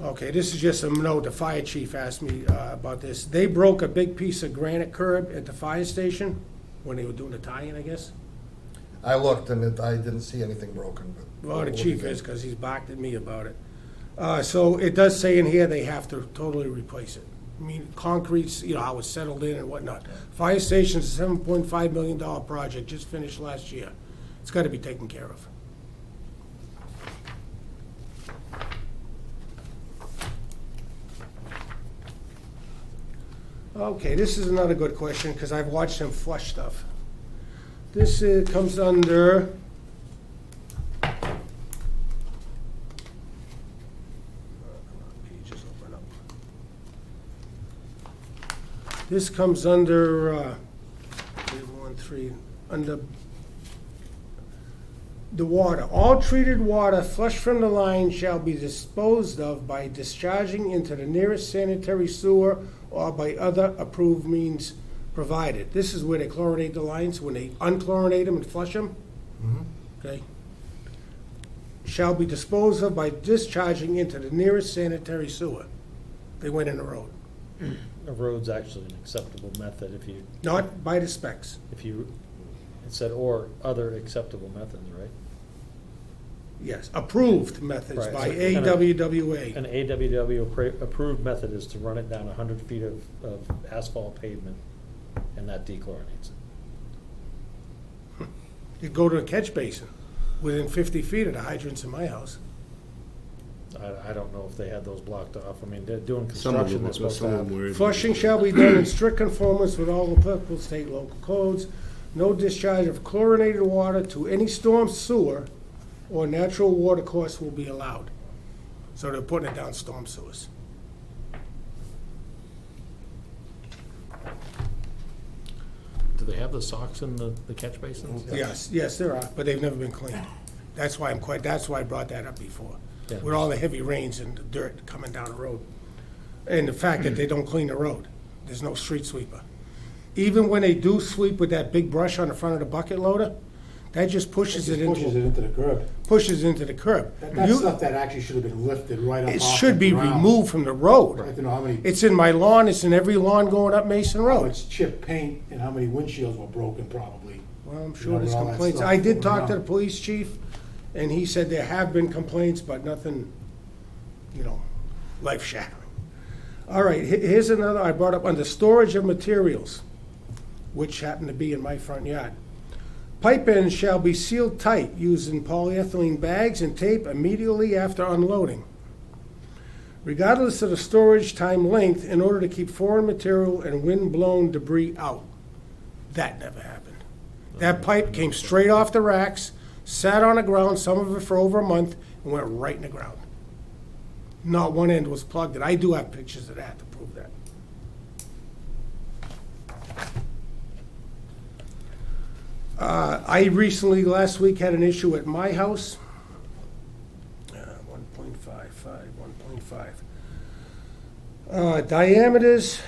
Okay, this is just a note, the fire chief asked me about this. They broke a big piece of granite curb at the fire station when they were doing the tie-in, I guess. I looked and I didn't see anything broken, but. Well, the chief is, because he's barked at me about it. So it does say in here they have to totally replace it. I mean, concrete's, how it's settled in and whatnot. Fire station's a $7.5 million project, just finished last year. It's got to be taken care of. Okay, this is another good question, because I've watched them flush stuff. This comes under... Pages open up. This comes under, 3, under the water. All treated water flushed from the line shall be disposed of by discharging into the nearest sanitary sewer or by other approved means provided. This is where they chlorinate the lines, when they unchlorinate them and flush them. Okay. Shall be disposed of by discharging into the nearest sanitary sewer. They went in the road. A road's actually an acceptable method if you, Not by the specs. it said or other acceptable methods, right? Yes, approved methods Right, by so kind of- AWWA. An AWW approved method is to run it down 100 feet of asphalt pavement, and that dechlorinates it. You go to a catch basin within 50 feet of the hydrants in my house. I don't know if they had those blocked off. I mean, they're doing Some of construction, them, they're supposed to some of them have. were. Flushing shall be done in strict conformance with all applicable state and local codes. No discharge of chlorinated water to any storm sewer or natural water course will be allowed. So they're putting it down storm sewers. Do they have the socks in the catch basins? Yes, there are, but they've never been cleaned. That's why that's why I brought that up before. Yeah. With all the heavy rains and the dirt coming down the road. And the fact that they don't clean the road. There's no street sweeper. Even when they do sweep with that big brush on the front of the bucket loader, that just pushes it Pushes it into into the curb. the curb. That's You- stuff that actually should have been lifted right up off It the should be ground. removed from the road. I'd like to know how many, It's in my lawn, it's in every lawn going up Mason how Road. much chip paint and how many windshields were broken probably. Well, I'm You sure know, there's with all that complaints. stuff I did going talk to on. the police chief, and he said there have been complaints, but nothing, life-shattering. All right, here's another I brought up under storage of materials, which happen to be in my front yard. Pipe ends shall be sealed tight using polyethylene bags and tape immediately after unloading, regardless of the storage time length, in order to keep foreign material and wind-blown debris out. That never happened. That pipe came straight off the racks, sat on the ground, some of it for over a month, and went right in the ground. Not one end was plugged, and I do have pictures of that to prove that. I recently, last week, had an issue at my house. 1.5. Diameters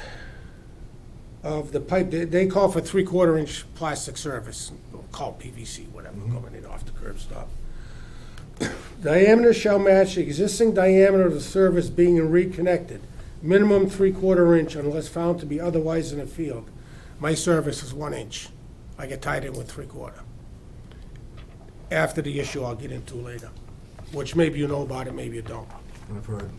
of the pipe, they call for 3/4 inch plastic service, called PVC, whatever, coming in off the curb stop. Diameter shall match the existing diameter of the service being reconnected, minimum 3/4 inch unless found to be otherwise in the field. My service is 1 inch. I get tied in with 3/4. After the issue I'll get into later, which maybe you know about it, maybe you don't. I've heard.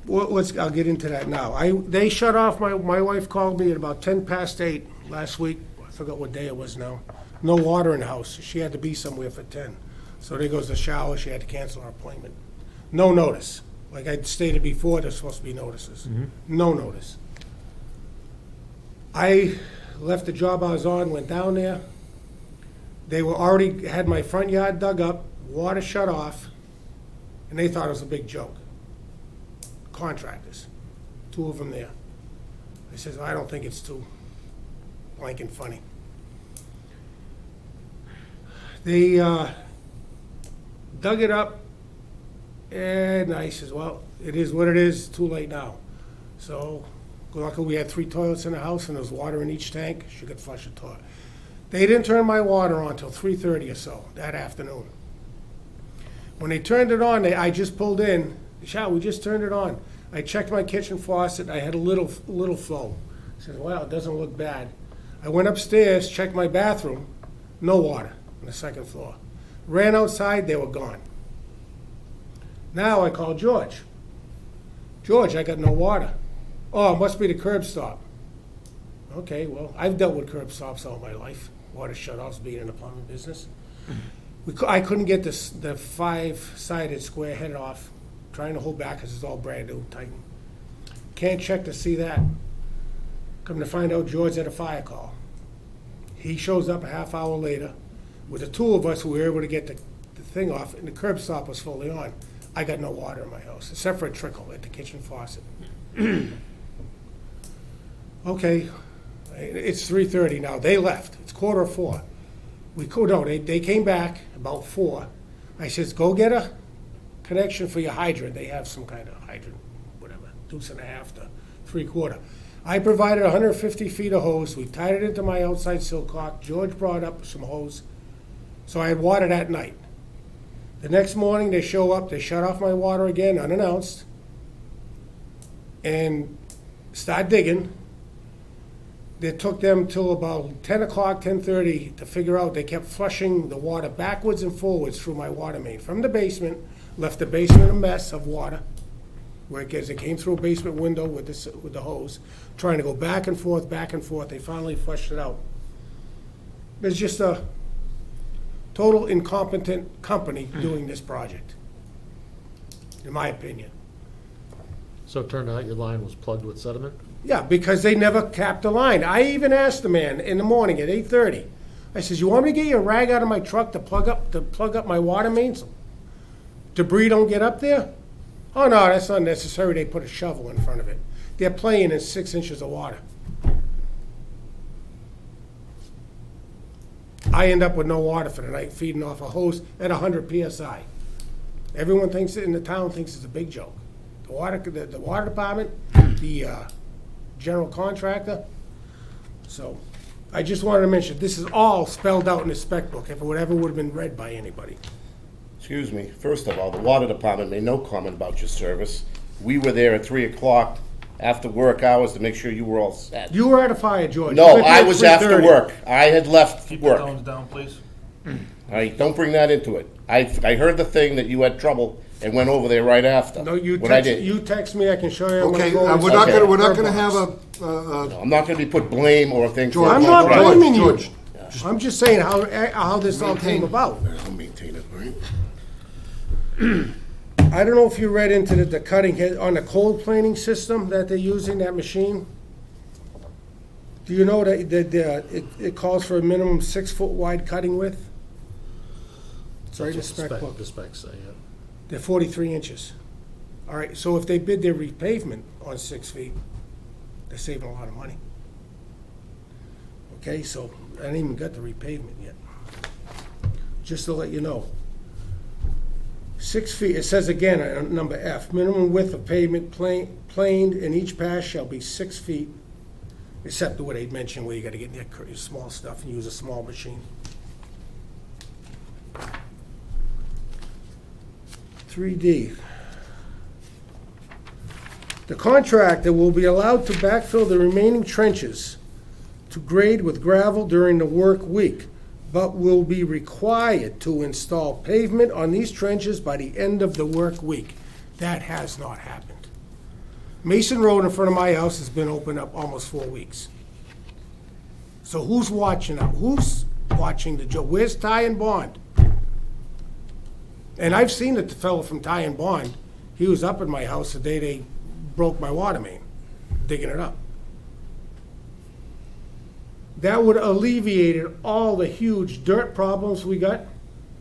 Well, I'll get into that now. They shut off, my wife called me at about 8:10 last week. I forgot what day it was now. No water in the house. She had to be somewhere for 10. So there goes the shower. She had to cancel her appointment. No notice. Like I stated before, there's supposed to be notices. No notice. I left the job I was on, went down there. They were already, had my front yard dug up, water shut off, and they thought it was a big joke. Contractors, 2 of them there. I says, I don't think it's too blank and funny. They dug it up, and I says, well, it is what it is, too late now. So, luckily we had 3 toilets in the house, and there was water in each tank. She could flush the toilet. They didn't turn my water on until 3:30 or so that afternoon. When they turned it on, I just pulled in. Shower, we just turned it on. I checked my kitchen faucet. I had a little flow. I said, wow, it doesn't look bad. I went upstairs, checked my bathroom. No water on the 2nd floor. Ran outside, they were gone. Now I called George. George, I got no water. Oh, it must be the curb stop. Okay, well, I've dealt with curb stops all my life. Water shutoffs, being in the plumbing business. I couldn't get the 5-sided square head off. Trying to hold back because it's all brand new, tighten. Can't check to see that. Come to find out, George had a fire call. He shows up a half hour later. With the 2 of us, we were able to get the thing off, and the curb stop was fully on. I got no water in my house, except for a trickle at the kitchen faucet. Okay, it's 3:30 now. They left. It's 3:45. They came back about 4. I says, go get a connection for your hydrant. They have some kind of hydrant, whatever, 2.5 to 3/4. I provided 150 feet of hose. We tied it into my outside silcock. George brought up some hose. So I had water that night. The next morning they show up, they shut off my water again, unannounced, and start digging. It took them till about 10 o'clock, 10:30 to figure out. They kept flushing the water backwards and forwards through my water main from the basement. Left the basement a mess of water, where it came through a basement window with the hose, trying to go back and forth, back and forth. They finally flushed it out. It's just a total incompetent company doing this project, in my opinion. So it turned out your line was plugged with sediment? Yeah, because they never capped the line. I even asked the man in the morning at 8:30. I says, "You want me to get you a rag out of my truck to plug up my water main so debris don't get up there?" "Oh no, that's not necessary." They put a shovel in front of it. They're playing in 6 inches of water. I end up with no water for the night, feeding off a hose at 100 psi. Everyone thinks in the town thinks it's a big joke. The water department, the general contractor. So I just wanted to mention, this is all spelled out in the spec book, if it would ever would have been read by anybody. Excuse me, first of all, the water department made no comment about your service. We were there at 3 o'clock after work hours to make sure you were all set. You were at a fire, George. No, You went there I at was after 3:30. work. I had left Keep the work. tones down, please. All right, don't bring that into it. I heard the thing that you had trouble and went over there right after. No, you What I text, did. you text me, I can show you. on my Okay, phone. we're not Okay. gonna have a, No, I'm not gonna be put blame or thing. George, I'm not Right. blaming you. George, I'm just saying how this all came about. I'll maintain it, all right? I don't know if you read into the cutting head on the cold planing system that they're using, that machine. Do you know that it calls for a minimum 6-foot wide cutting width? It's right in the spec book. The specs say, yeah. They're 43 inches. All right, so if they bid their repavement on 6 feet, they're saving a lot of money. Okay, so I haven't even got the repavement yet. Just to let you know. 6 feet, it says again on number F, minimum width of pavement planed in each pass shall be 6 feet, except what I mentioned where you gotta get in your small stuff and use a small machine. 3D. The contractor will be allowed to backfill the remaining trenches to grade with gravel during the work week, but will be required to install pavement on these trenches by the end of the work week. That has not happened. Mason Road in front of my house has been open up almost 4 weeks. So who's watching out? Who's watching the job? Where's Ty and Bond? And I've seen the fellow from Ty and Bond. He was up at my house the day they broke my water main, digging it up. That would alleviate all the huge dirt problems we got.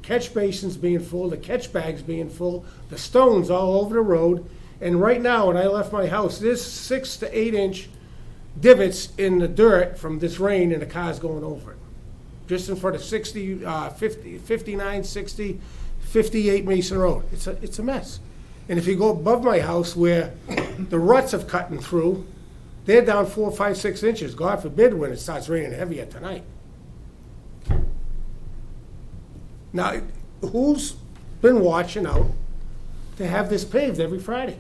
Catch basins being full, the catch bags being full, the stones all over the road. And right now, when I left my house, there's 6 to 8 inch divots in the dirt from this rain and the cars going over it. Just in front of 60, 50, 59, 60, 58 Mason Road. It's a mess. And if you go above my house where the ruts have cutting through, they're down 4, 5, 6 inches. God forbid when it starts raining heavier tonight. Now, who's been watching out to have this paved every Friday?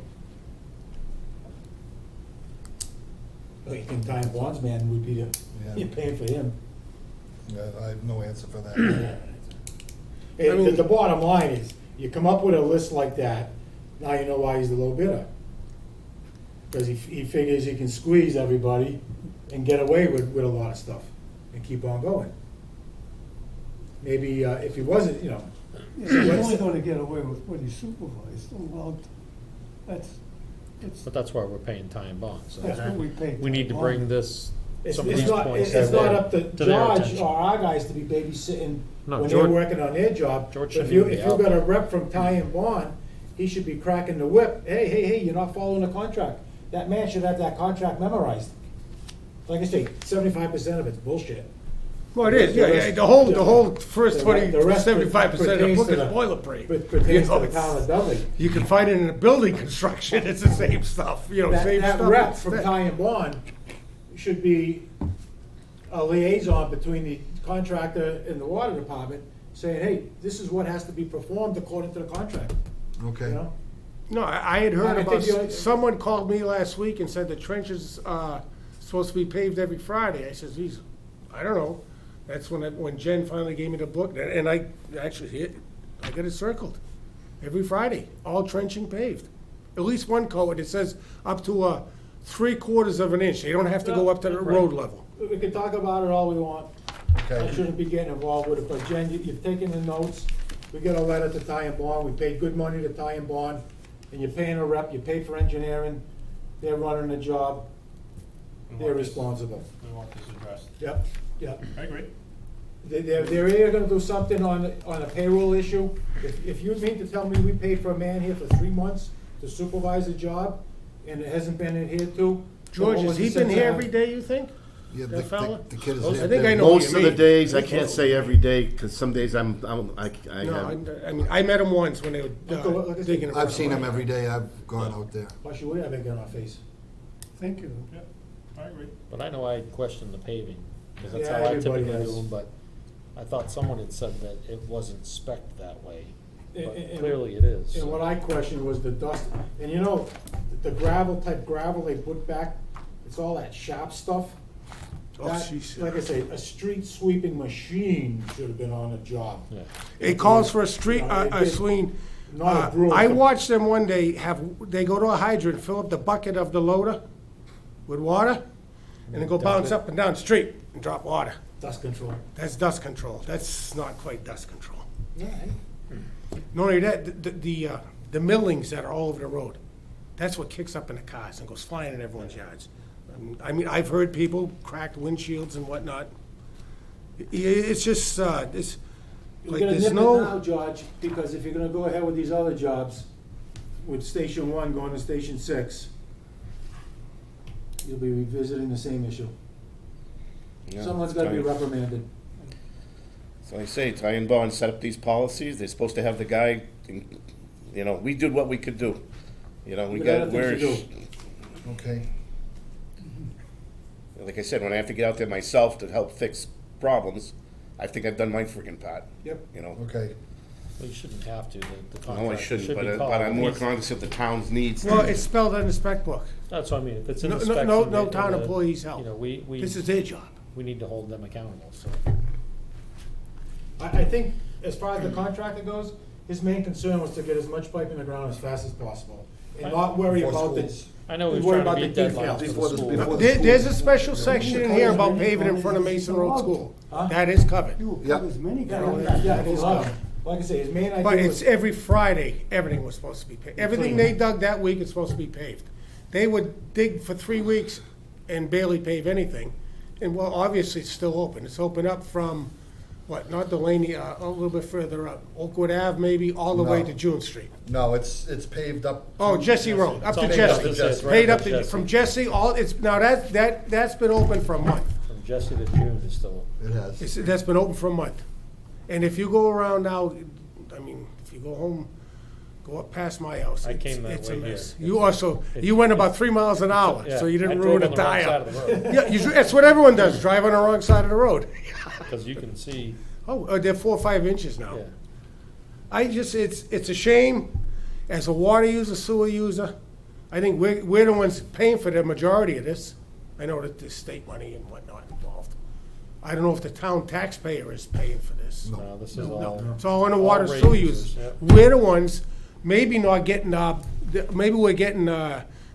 Well, you think Ty and Bond's man would be Yeah. you're paying for him. I have no answer for that. Hey, I mean- the bottom line is, you come up with a list like that, now you know why he's the low bidder. Because he figures he can squeeze everybody and get away with a lot of stuff and keep on going. Maybe if he wasn't, Yeah, he's only gonna get away with what he supervised, allowed, that's, But that's why we're paying Ty and Bond, so that's what we paid. we need to bring this, it's some of these not, points it's not up to to their George attention. or our guys to be babysitting No, when George- they're working on their job. George But shouldn't if you, even be if you out got a there. rep from Ty and Bond, he should be cracking the whip. Hey, you're not following the contract. That man should have that contract memorized. Like I say, 75% of it's bullshit. Well, it is, The yeah, rest- the whole first the 20, rest 75% of the pertains book to is the- boilerplate. It pertains You to know, the it's- town of Dudley. You can find it in the building construction, it's the same stuff, you know, same That stuff. rep It's from that. Ty and Bond should be a liaison between the contractor and the water department, saying, hey, this is what has to be performed according to the contract, you Okay. know? No, I had heard I think about, the only- someone called me last week and said the trenches are supposed to be paved every Friday. I says, geez, I don't know. That's when Jen finally gave me the book, and I actually, I got it circled. Every Friday, all trenching paved. At least one coat, it says up to 3/4 of an inch. They don't have to go up to the road level. We can talk about it all we want. I Okay. shouldn't be getting involved with it, but Jen, you've taken the notes. We got a letter to Ty and Bond, we paid good money to Ty and Bond, and you're paying a rep, you pay for engineering, they're running the job, they're responsible. We want this addressed. Yep. I agree. They're either gonna do something on a payroll issue. If you mean to tell me we paid for a man here for 3 months to supervise a job, and it hasn't been adhered to. George, what has was he the been sense here of every having- day, you think? Yeah, That fella? the kid is I there. think I know who Most you of the mean. days, I can't say every day, because some days I No, have. I mean, I met him once when they were Look at digging. in front I've of seen my him house. every day, I've gone out there. Why should we have it on our face? Thank you. Yep, I agree. But I know I questioned the paving, because that's Yeah, how I everybody typically has. do them, but I thought someone had said that it wasn't spec'd that way, but And- clearly it is. And what I questioned was the dust, and you know, the type gravel they put back, it's all that sharp stuff. Oh, That, jeez. like I say, a street sweeping machine should have been on the job. Yeah. It calls for a street, No, it a did. swing. Not a broom. I watched them one day they go to a hydrant, fill up the bucket of the loader with water, and then go bounce up and down the street and drop water. Dust control. That's dust control. That's not quite dust control. Yeah, Not only that, the millings that are all over the road, that's what kicks up in the cars and goes flying in everyone's yards. I mean, I've heard people cracked windshields and whatnot. It's just, it's, You're like, gonna there's nip it now, no, George, because if you're gonna go ahead with these other jobs, with Station 1 going to Station 6, you'll be revisiting the same issue. Yeah, Someone's gotta be fine. reprimanded. So I say, Ty and Bond set up these policies, they're supposed to have the guy, you know, we did what we could do. You know, we We got got, other things to we're, Okay. like I said, when I have to get out there myself to help fix problems, I think I've done my freaking part. Yep. You know, Okay. Well, you shouldn't have to, the no, I contractor shouldn't, should be but called. I'm more He's- cognizant of the town's needs. well, it's spelled in the spec book. That's what I mean, if it's in No, the no, specs. no, and no they- town and the- employees help. You know, we This is their job. we need to hold them accountable, so. I think, as far as the contractor goes, his main concern was to get as much pipe in the ground as fast as possible, and not worry Before about the, schools. I know We we're worry trying to about beat the deadlines details. for Before the the- school. before the- There's a special section in here about paving in front of Mason Road School. Huh? That is covered. You Yep. as many yeah, guys. that is covered. Like I say, his main idea But was. it's every Friday, everything was supposed to be paved. Everything they dug that week is supposed to be paved. They would dig for 3 weeks and barely pave anything. And well, obviously, it's still open. It's open up from, what, not Delaney, a little bit further up, Oakwood Ave maybe, all the way No. to June Street. No, it's paved up. Oh, to- Jesse Road, up It's to all paved Jesse. up to Jesse. Right Paid up up to to, Jesse. from Jesse, all, it's, now that's been open for a month. From Jesse to June is still, It has. That's been open for a month. And if you go around now, I mean, if you go home, go up past my house. I it's- came that it's a way here. mess. You also, you went about 3 miles an hour, yeah. so you didn't I ruin drove a on the wrong side tire. of the road, Yeah, that's what everyone does, drive on the wrong side of the road. because you can see, Oh, they're 4 or 5 inches now. yeah. It's a shame, as a water user, sewer user, I think we're the ones paying for the majority of this. I know that there's state money and whatnot involved. I don't know if the town taxpayer is paying for this. No, this is all. It's all on the water all rate sewer users, users. yep. We're the ones, maybe not getting, maybe we're getting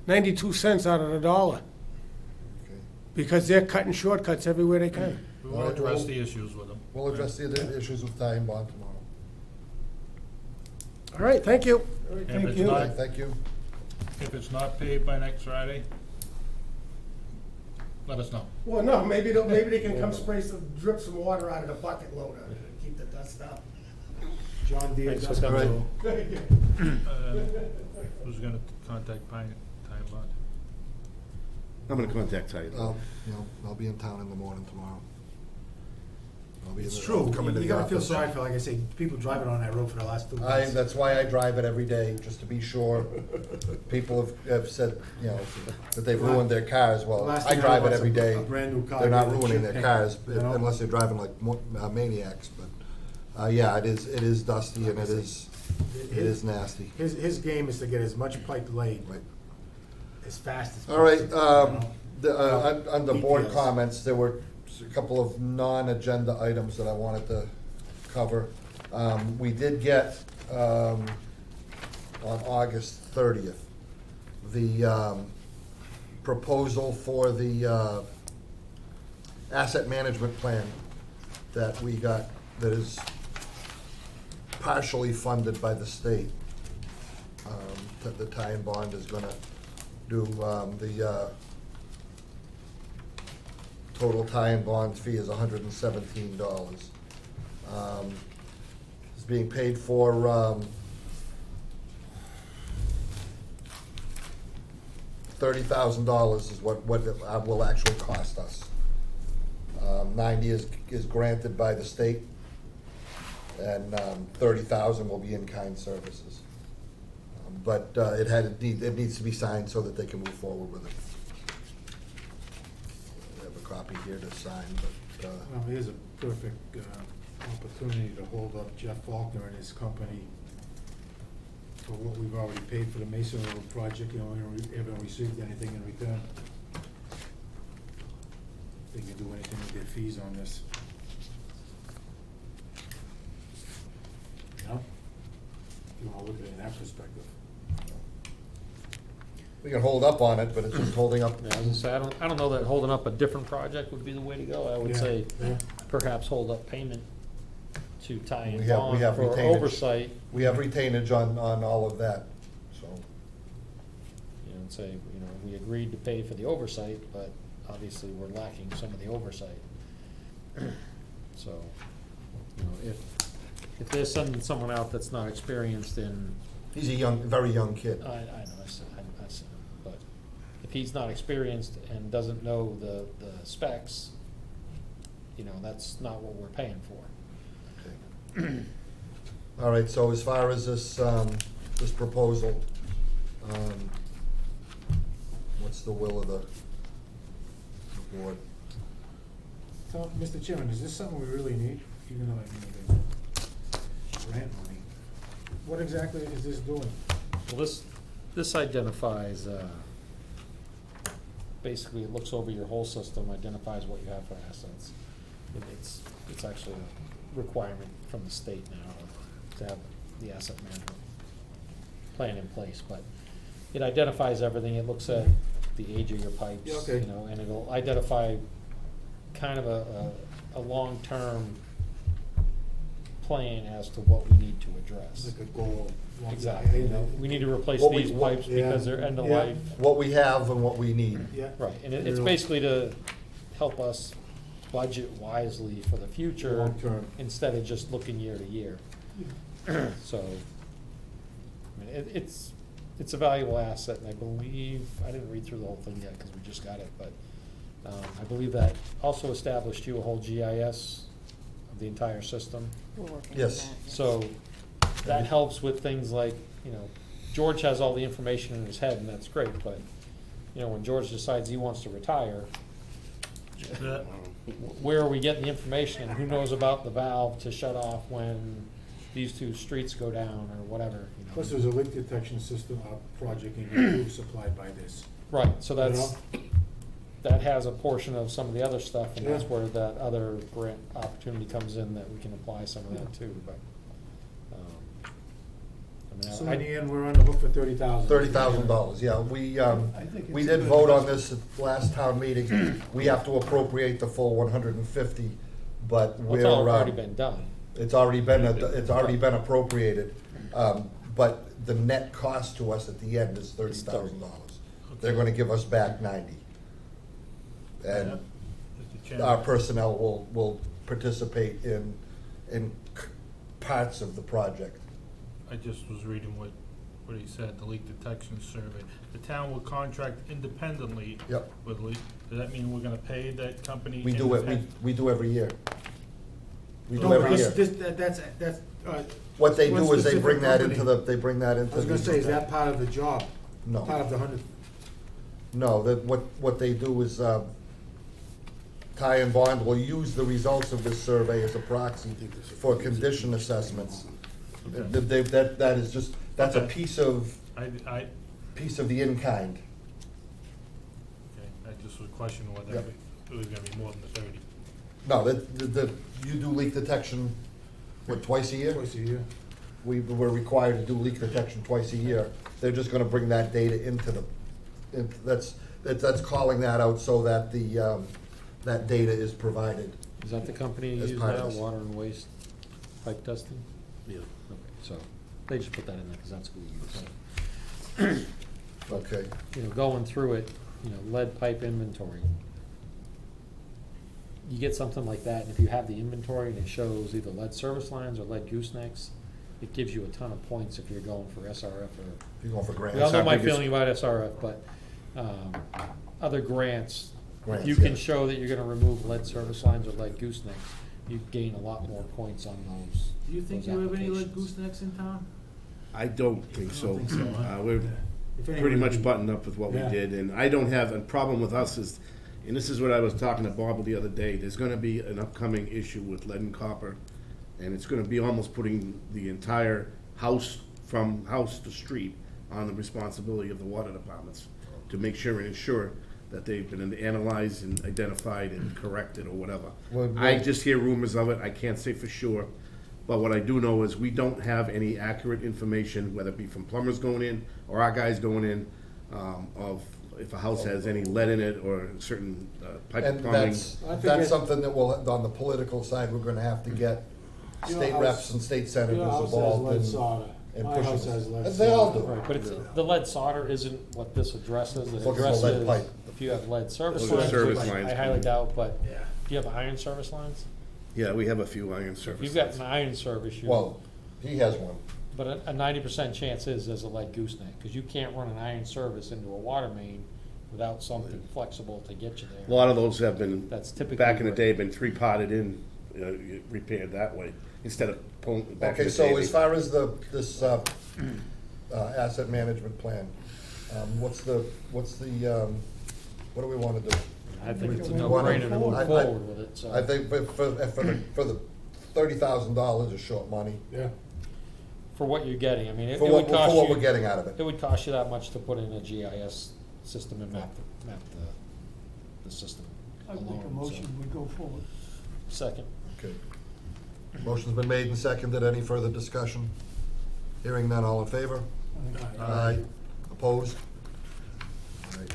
92 cents out of the dollar. Because they're cutting shortcuts everywhere they can. We will address the issues with them. We'll address the other issues with Ty and Bond tomorrow. All right, thank you. If Thank it's you. not, Okay, thank you. if it's not paved by next Friday, let us know. Well, no, maybe they can come drip some water out of the bucket loader to keep the dust out. John Deere. Thanks for does coming. control. Who's gonna contact Ty and Bond? I'm gonna contact Ty. I'll be in town in the morning tomorrow. I'll be It's I'll true, come into you the gotta feel office. sorry for, like I say, people driving on that road for the last 2 months. That's why I drive it every day, just to be sure. People have said, that they've ruined their cars. The Well, last I thing I drive it want's every a- day. a brand new car They're not getting ruining chip their paint, cars, you know? unless they're driving like maniacs, but, yeah, it is dusty and it is nasty. His game is to get as much pipe laid Right. as fast as All right, possible. you know? under board Details. comments, there were a couple of non-agenda items that I wanted to cover. We did get, on August 30th, the proposal for the asset management plan that we got, that is partially funded by the state. That the Ty and Bond is gonna do, the total Ty and Bond fee is $117. It's being paid for, $30,000 is what it will actually cost us. 90 is granted by the state, and 30,000 will be in-kind services. But it needs to be signed so that they can move forward with it. I have a copy here to sign, but, Well, here's a perfect opportunity to hold up Jeff Faulkner and his company for what we've already paid for the Mason Road project, and we haven't received anything in return. They can do anything with their fees on this. You know? If you wanna look at it in that perspective. we can hold up on it, but it's just holding up. Yeah, I was gonna say, I don't know that holding up a different project would be the way to go. I would Yeah, say yeah. perhaps hold up payment to Ty and We Bond have for retainage. oversight. We have retainage on all of that, so. You know, and say, you know, we agreed to pay for the oversight, but obviously we're lacking some of the oversight. So, you know, if they're sending someone out that's not experienced in, He's a very young kid. I know, I see, but if he's not experienced and doesn't know the specs, you know, that's not what we're paying for. All right, so as far as this, this proposal, what's the will of the board? So, Mr. Chairman, is this something we really need, even though I mean, the grant money? What exactly is this doing? Well, this identifies, basically, it looks over your whole system, identifies what you have for assets. It's actually a requirement from the state now to have the asset management plan in place, but it identifies everything. It looks at the age of your pipes, Yeah, okay. you know, and it'll identify kind of a long-term plan as to what we need to address. Like a goal. Exactly, you know, we need to replace What we- these what- pipes because they're end of Yeah. life. What we have and what we need. Yeah. Right, and it's basically to help us budget wisely for the future. Long term. Instead of just looking year to year. So, I mean, it's a valuable asset, and I believe, I didn't read through the whole thing yet, because we just got it, but I believe that also established you a whole GIS of the entire system. We're working on Yes. that. yeah. So, that helps with things like, you know, George has all the information in his head, and that's great, but, you know, when George decides he wants to retire, where are we getting the information, and who knows about the valve to shut off when these two streets go down, or whatever, you know? Plus, there's a leak detection system project in here too, supplied by this. Right, so that's, You that has a portion of some of the other stuff, and that's Yeah. where that other grant opportunity comes in, that we can apply some of that too, but, I mean, So in the end, we're on the hook for $30,000. $30,000, yeah. We think we it's did a good vote on investment. this at last town meeting. We have to appropriate the full 150, but well, it's we're. already been done. It's already been appropriated, but the net cost to us at the end is $30,000. They're gonna give us back 90. And Mr. Chairman. our personnel will participate in parts of the project. I just was reading what he said, the leak detection survey. The town will contract independently Yep. with leak. Does that mean we're gonna pay that company? We do it, we do every year. We do No, every year. that's, What they one do is they specific bring that company. into they bring that into. I was gonna say, is that part of the job? No. Part of the 100? No, what they do is, Ty and Bond will use the results of this survey as a proxy for condition assessments. That is just, that's a Okay. piece of I the in-kind. just was questioning whether Yep. it was gonna be more than the 30. No, you do leak detection, what, twice a year? Twice a year. We're required to do leak detection twice a year. They're just gonna bring that data that's calling that out so that that data is provided. Is that the company you As use part of now, this. water and waste pipe testing? Yeah. Okay, so, they just put that in there, because that's who we use. Okay. You know, going through it, you know, lead pipe inventory. You get something like that, and if you have the inventory and it shows either lead service lines or lead goosenecks, it gives you a ton of points if you're going for SRF or. If you're going for grants. We all know our my biggest- feeling about SRF, but other grants, if Grants, you can yeah. show that you're gonna remove lead service lines or lead goosenecks, you gain a lot more points on those. Do you think those you have any lead applications. goosenecks in town? I don't think so. think so, huh? We're If pretty anyone- much buttoned up with what we Yeah. did, and I don't have, a problem with us is, and this is what I was talking to Bob the other day, there's gonna be an upcoming issue with lead and copper, and it's gonna be almost putting the entire house, from house to street, on the responsibility of the water departments, to make sure and ensure that they've been analyzed and identified and corrected or whatever. Well, I just hear rumors of it, I can't say for sure, but what I do know is we don't have any accurate information, whether it be from plumbers going in or our guys going in, of if a house has any lead in it or certain pipe And plumbing. I think that's it- something that will, on the political side, we're gonna have to get You know, state house- reps and state senators Your house has involved lead in. solder. and My pushing house us. has lead As they all do. Right, but it's, the lead solder isn't what this addresses. It Looking for lead addresses pipe. if you have lead service Those are lines, service which lines. I highly doubt, but Yeah. do you have iron service lines? Yeah, we have a few iron If service. you've got lines. an iron service, Well, he has one. but a 90% chance is there's a lead gooseneck, because you can't run an iron service into a water main without something flexible to get you there. A lot of those have been, That's typically back in the what- day, been three-potted in, repaired that way, instead of pulling, back in Okay, the so day. as far as this asset management plan, what's the, what do we want to do? I think it's a We wanna- no-brainer to move I- forward with it, so. I think for the $30,000 is short money, Yeah. For what you're getting, I mean, it for would what, cost for what you, we're getting out of it it. would cost you that much to put in a GIS system and map the system I'd make a alone, so. motion, we go forward. Second. Okay. Motion's been made and seconded. Any further discussion? Hearing none, all in favor? Aye. Opposed? All right.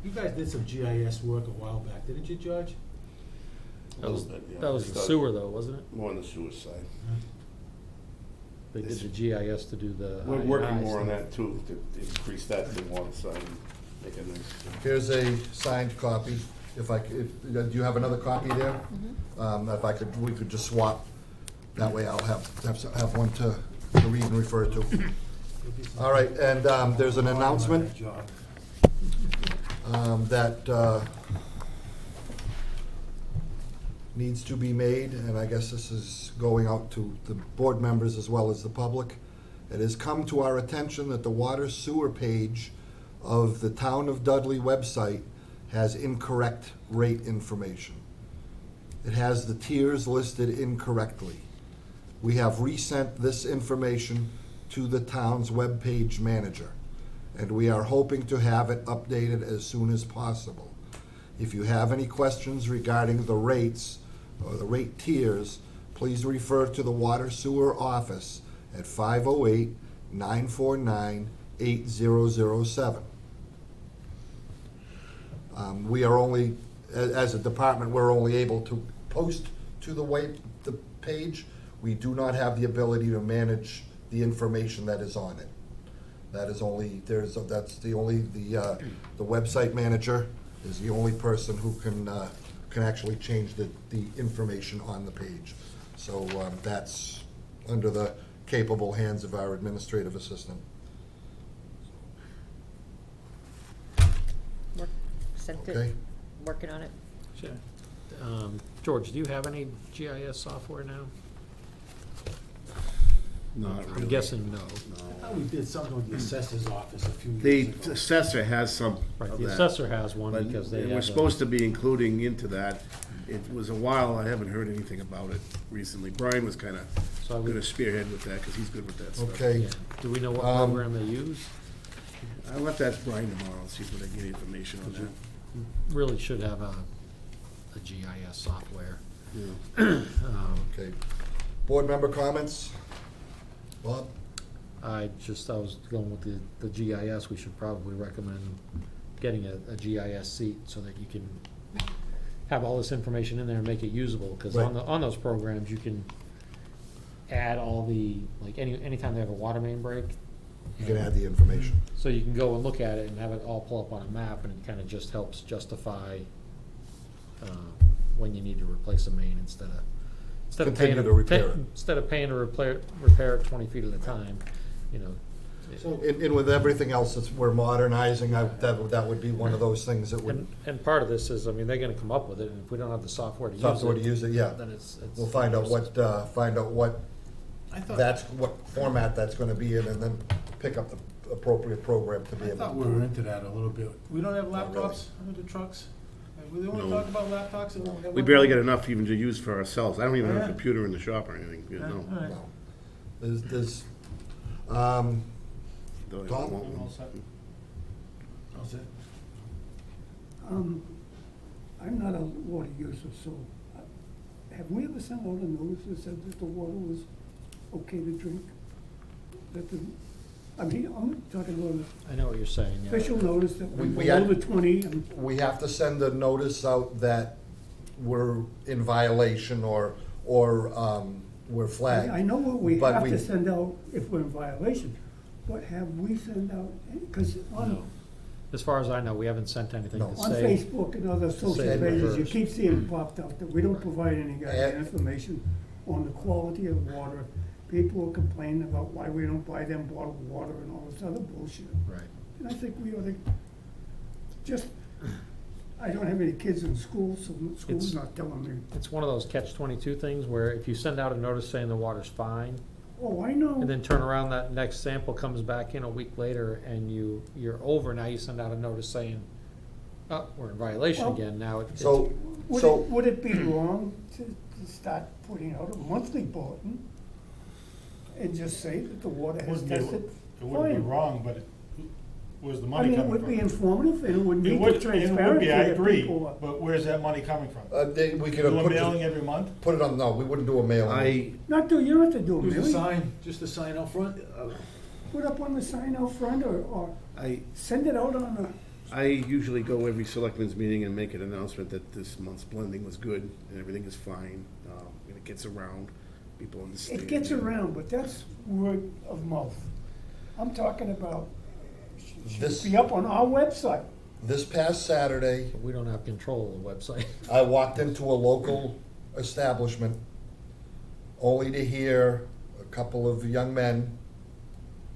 You guys did some GIS work a while back, didn't you, George? That was, Little bit, yeah. that was the sewer though, wasn't it? More on the sewer side. They did the GIS to do the. We're working INI more on stuff. that too, to increase that to one side and make it nice. Here's a signed copy. If I could, do you have another copy there? If I could, we could just swap. That way I'll have one to read and refer to. All right, and there's an announcement that needs to be made, and I guess this is going out to the board members as well as the public. It has come to our attention that the water sewer page of the Town of Dudley website has incorrect rate information. It has the tiers listed incorrectly. We have resent this information to the town's webpage manager, and we are hoping to have it updated as soon as possible. If you have any questions regarding the rates or the rate tiers, please refer to the Water Sewer Office at 508-949-8007. We are only, as a department, we're only able to post to the page. We do not have the ability to manage the information that is on it. That is only, the website manager is the only person who can actually change the information on the page. So that's under the capable hands of our administrative assistant. Sent Okay. it, working on it. Sure. George, do you have any GIS software now? Not really. I'm guessing no. I thought we did something with the assessor's office a few The years ago. assessor has some Right, of the that. assessor has one But because they we're have supposed to be including into that. It was a while, I haven't heard anything about it recently. Brian was kind of So I would- going to spearhead with that, because he's good with that stuff. Okay. Yeah. Do we know what Um, program they use? I'll let that Brian tomorrow, and see if I can get information on that. Really should have a GIS software. Yeah. Okay. Board member comments? Bob? I was going with the GIS, we should probably recommend getting a GIS seat so that you can have all this information in there and make it usable, because Right. on those programs, you can add all the, like, anytime they have a water main break. You can add the information. So you can go and look at it and have it all pull up on a map, and it kind of just helps justify when you need to replace a main instead of Continue to repair it. Instead of paying to repair it 20 feet at a time, you know. And with everything else that we're modernizing, that would be one of those things that would, And part of this is, I mean, they're gonna come up with it, and if we don't have the software to use it. software to use it, yeah. Then it's. We'll find out what I thought, what format that's gonna be in, and then pick up the appropriate program to be I able thought to we do were it. into that a little bit. We don't have Not really. laptops under the trucks? We only No. talk about laptops? and We barely get enough even to use for ourselves. I don't even have a Yeah. computer in the shop or anything, you Yeah, know. all right. No. There's, Though I Tom? want one. All set. All set. I'm not a water user, so have we ever sent out a notice that said that the water was okay to drink? That the I mean, I'm talking about I know what you're saying, yeah. official notice that we're We below had- the 20, and We have to send a notice out that we're in violation or we're flagged. I know what we But have we- to send out if we're in violation, but have we sent out, because No. on As far as I know, we haven't sent anything No. to On say. Facebook and other social say pages, you reverse. keep seeing it popped out that we don't provide any goddamn And- information on the quality of water. People are complaining about why we don't buy them bottled water and all this other bullshit. Right. And I think we ought to just, I don't have any kids in school, so school's It's- not telling me, It's one of those catch-22 things where if you send out a notice saying the water's fine, oh, I know. and then turn around, that next sample comes back in a week later, and you're over, now you send out a notice saying, oh, we're in violation Well- again, now it's. So, Would it be wrong to start putting out a monthly bulletin and just say that the water has tested? It wouldn't be fine? wrong, but where's the I money mean, it coming would from? be informative and it would It make would, it it transparent. would be, I so that agree, people are- but where's that money coming from? we could Do a put mailing it, every month? put it on, no, we wouldn't do a mailing. You don't have to do a Use the million. sign, just the sign out front. Put up on the sign out front or I, send it out on a, I usually go every selectmen's meeting and make an announcement that this month's blending was good and everything is fine. And it gets around, people understand. it gets around, but that's word of mouth. I'm talking about, This- should be up on our website. This past Saturday, We don't have control of the website. I walked into a local establishment only to hear a couple of young men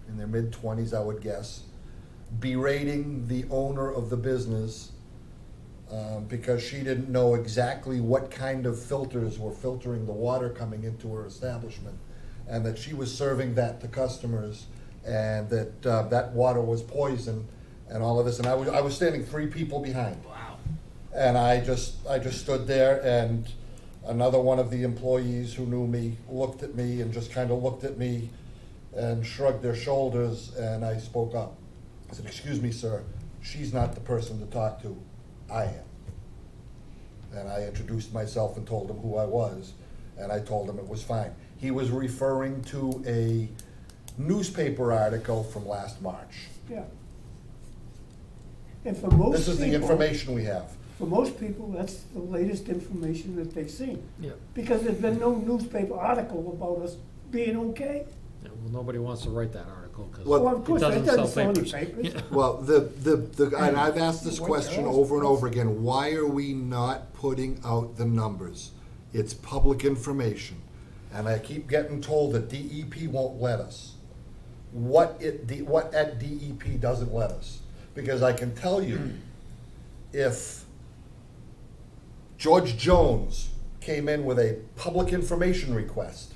in their mid-20s, I would guess, berating the owner of the business because she didn't know exactly what kind of filters were filtering the water coming into her establishment, and that she was serving that to customers, and that that water was poison and all of this. And I was standing 3 people behind. Wow. And I just stood there, and another one of the employees who knew me looked at me and just kind of looked at me and shrugged their shoulders, and I spoke up. I said, "Excuse me, sir, she's not the person to talk to, I am." And I introduced myself and told him who I was, and I told him it was fine. He was referring to a newspaper article from last March. Yeah. And for most This is the people- information we have. For most people, that's the latest information that they've seen. Yeah. Because there's been no newspaper article about us being okay. Yeah, well, nobody wants to write that article, because Well, Well, of course, that doesn't doesn't sell sell any papers. papers. Yeah. Well, and I've asked this question over and over again, why are we not putting out the numbers? It's public information, and I keep getting told that DEP won't let us. What at DEP doesn't let us? Because I can tell you, if George Jones came in with a public information request,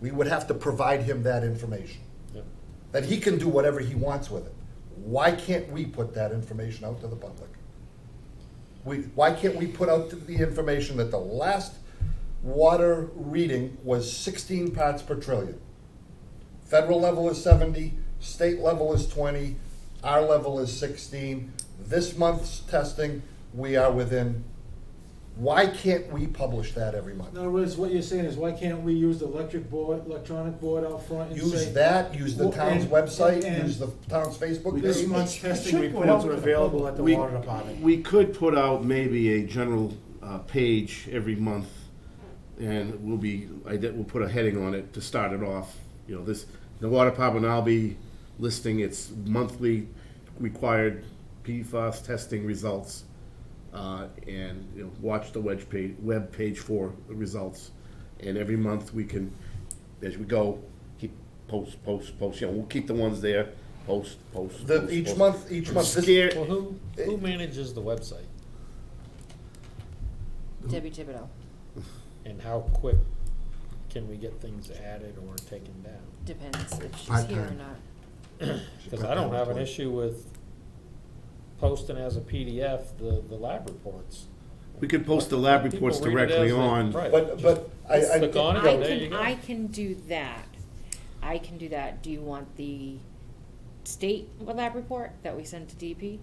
we would have to provide him that information. Yep. That he can do whatever he wants with it. Why can't we put that information out to the public? Why can't we put out the information that the last water reading was 16 parts per trillion? Federal level is 70, state level is 20, our level is 16. This month's testing, we are within. Why can't we publish that every month? In other words, what you're saying is, why can't we use the electronic board out front and say? Use that, use the Well, town's and- website, and- use the town's Facebook This page. month's testing should go reports out are to the available public. at the We- water department. We could put out maybe a general page every month, and we'll put a heading on it to start it off. You know, the water department, I'll be listing its monthly required PFAS testing results, and, you know, watch the web page for the results. And every month we can, as we go, keep post, you know, we'll keep the ones there, post. Each month, this- Scare, Well, who manages the website? Debbie Thibodeau. And how quick can we get things added or taken down? Depends if she's Part here or time. not. Because I don't have an issue with posting as a PDF the lab reports. we could post the lab People reports read it directly as they- on. right. But I. Click on it, I and there you can, go. I can do that. I can do that. Do you want the state lab report that we send to DP?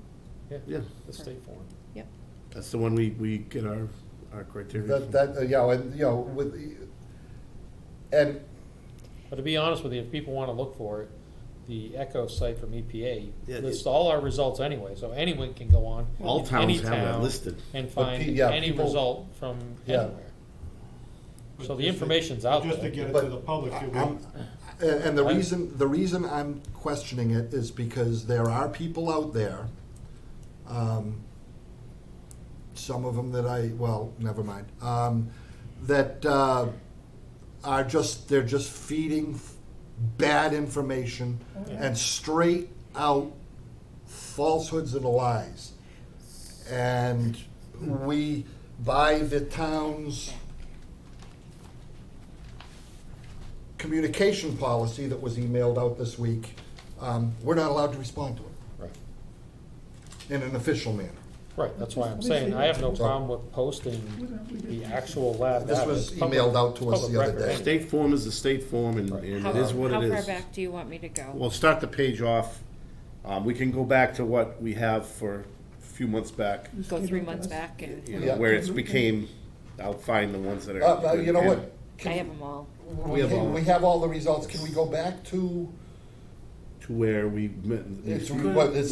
Yeah, The state form. Yep. that's the one we get our criteria from. And But to be honest with you, if people want to look for it, the Echo site from EPA Yeah, lists all our results anyway, so anyone can go on. All in towns any have that town listed. And But find yeah, any people- result from Yeah. anywhere. But So the just to- information's out Just to there. get it But to the public, should we? And the reason I'm questioning it is because there are people out there, some of them that well, never mind, that they're just feeding bad information and straight out falsehoods and lies. And we, by the town's communication policy that was emailed out this week, we're not allowed to respond to it Right. in an official manner. Right, that's why I'm saying, I have no problem with posting the actual lab This data. was It's public- emailed out to us public the other record. day. State form is the state form, and it is what it How far is. back do you want me to go? We'll start the page off. We can go back to what we have for a few months back, Go 3 months back and, you know, Yeah. where it's became, I'll find the ones that are. You know what? I have them all. We have all the results. Can we go back to, To where we met, it's we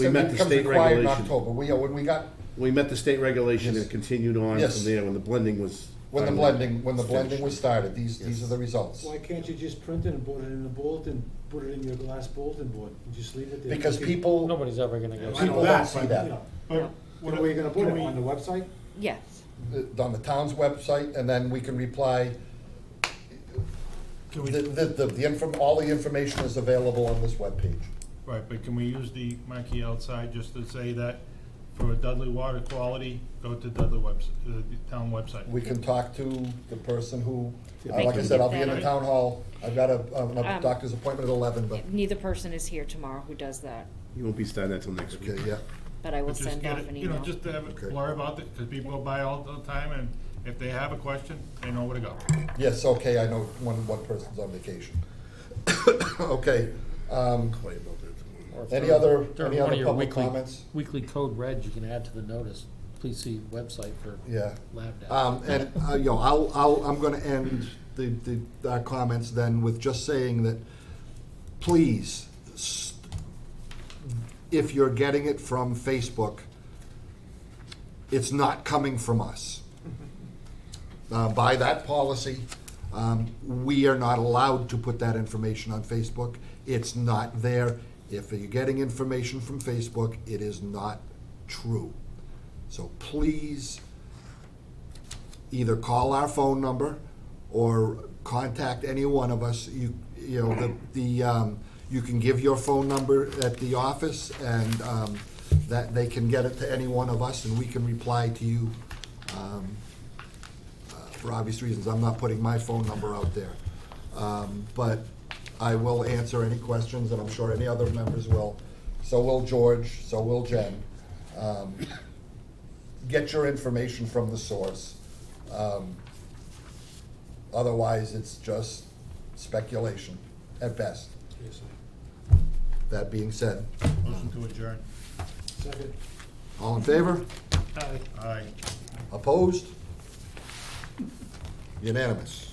met the becomes state required in regulation. October. When we got, We met the state regulation and continued on Yes. from there when the blending was. when the finally blending finished. was started, these are the results. Why can't you just print it and put it in the bulletin, put it in your glass bulletin board, and just leave it there? Because people, Nobody's ever gonna go. I know people that, don't see but, that. you know, But What are we gonna put can it we- on the website? Yes. on the town's website, and then we can reply, Can we, all the information is available on this webpage. right, but can we use the marquee outside just to say that for Dudley water quality, go to Dudley the town website? We can talk to the person who, They like I can said, get I'll be in that the in. town hall. I've got a doctor's appointment at 11, but, Neither person is here tomorrow who does that, You won't be starting that till next week. okay, yeah. but I will But just send get off it, an you know, email. just to have it Okay. blur about it, because people go by all the time, and if they have a question, they know where to go. Yes, okay, I know one person's on vacation. Okay, Clay about that tomorrow. Or if Any there- other- during any one other of your public weekly- comments? Weekly code red you can add to the notice. Please see website for yeah. lab data. And, I'm gonna end our comments then with just saying that, please, if you're getting it from Facebook, it's not coming from us. By that policy, we are not allowed to put that information on Facebook. It's not there. If you're getting information from Facebook, it is not true. So please, either call our phone number or contact any one of us. You can give your phone number at the office, and that they can get it to any one of us, and we can reply to you. For obvious reasons, I'm not putting my phone number out there. But I will answer any questions, and I'm sure any other members will. So will George, so will Jen. Get your information from the source. Otherwise, it's just speculation at best. Yes, That being said, Motion to adjourn. Second. all in favor? Aye. Opposed? Unanimous.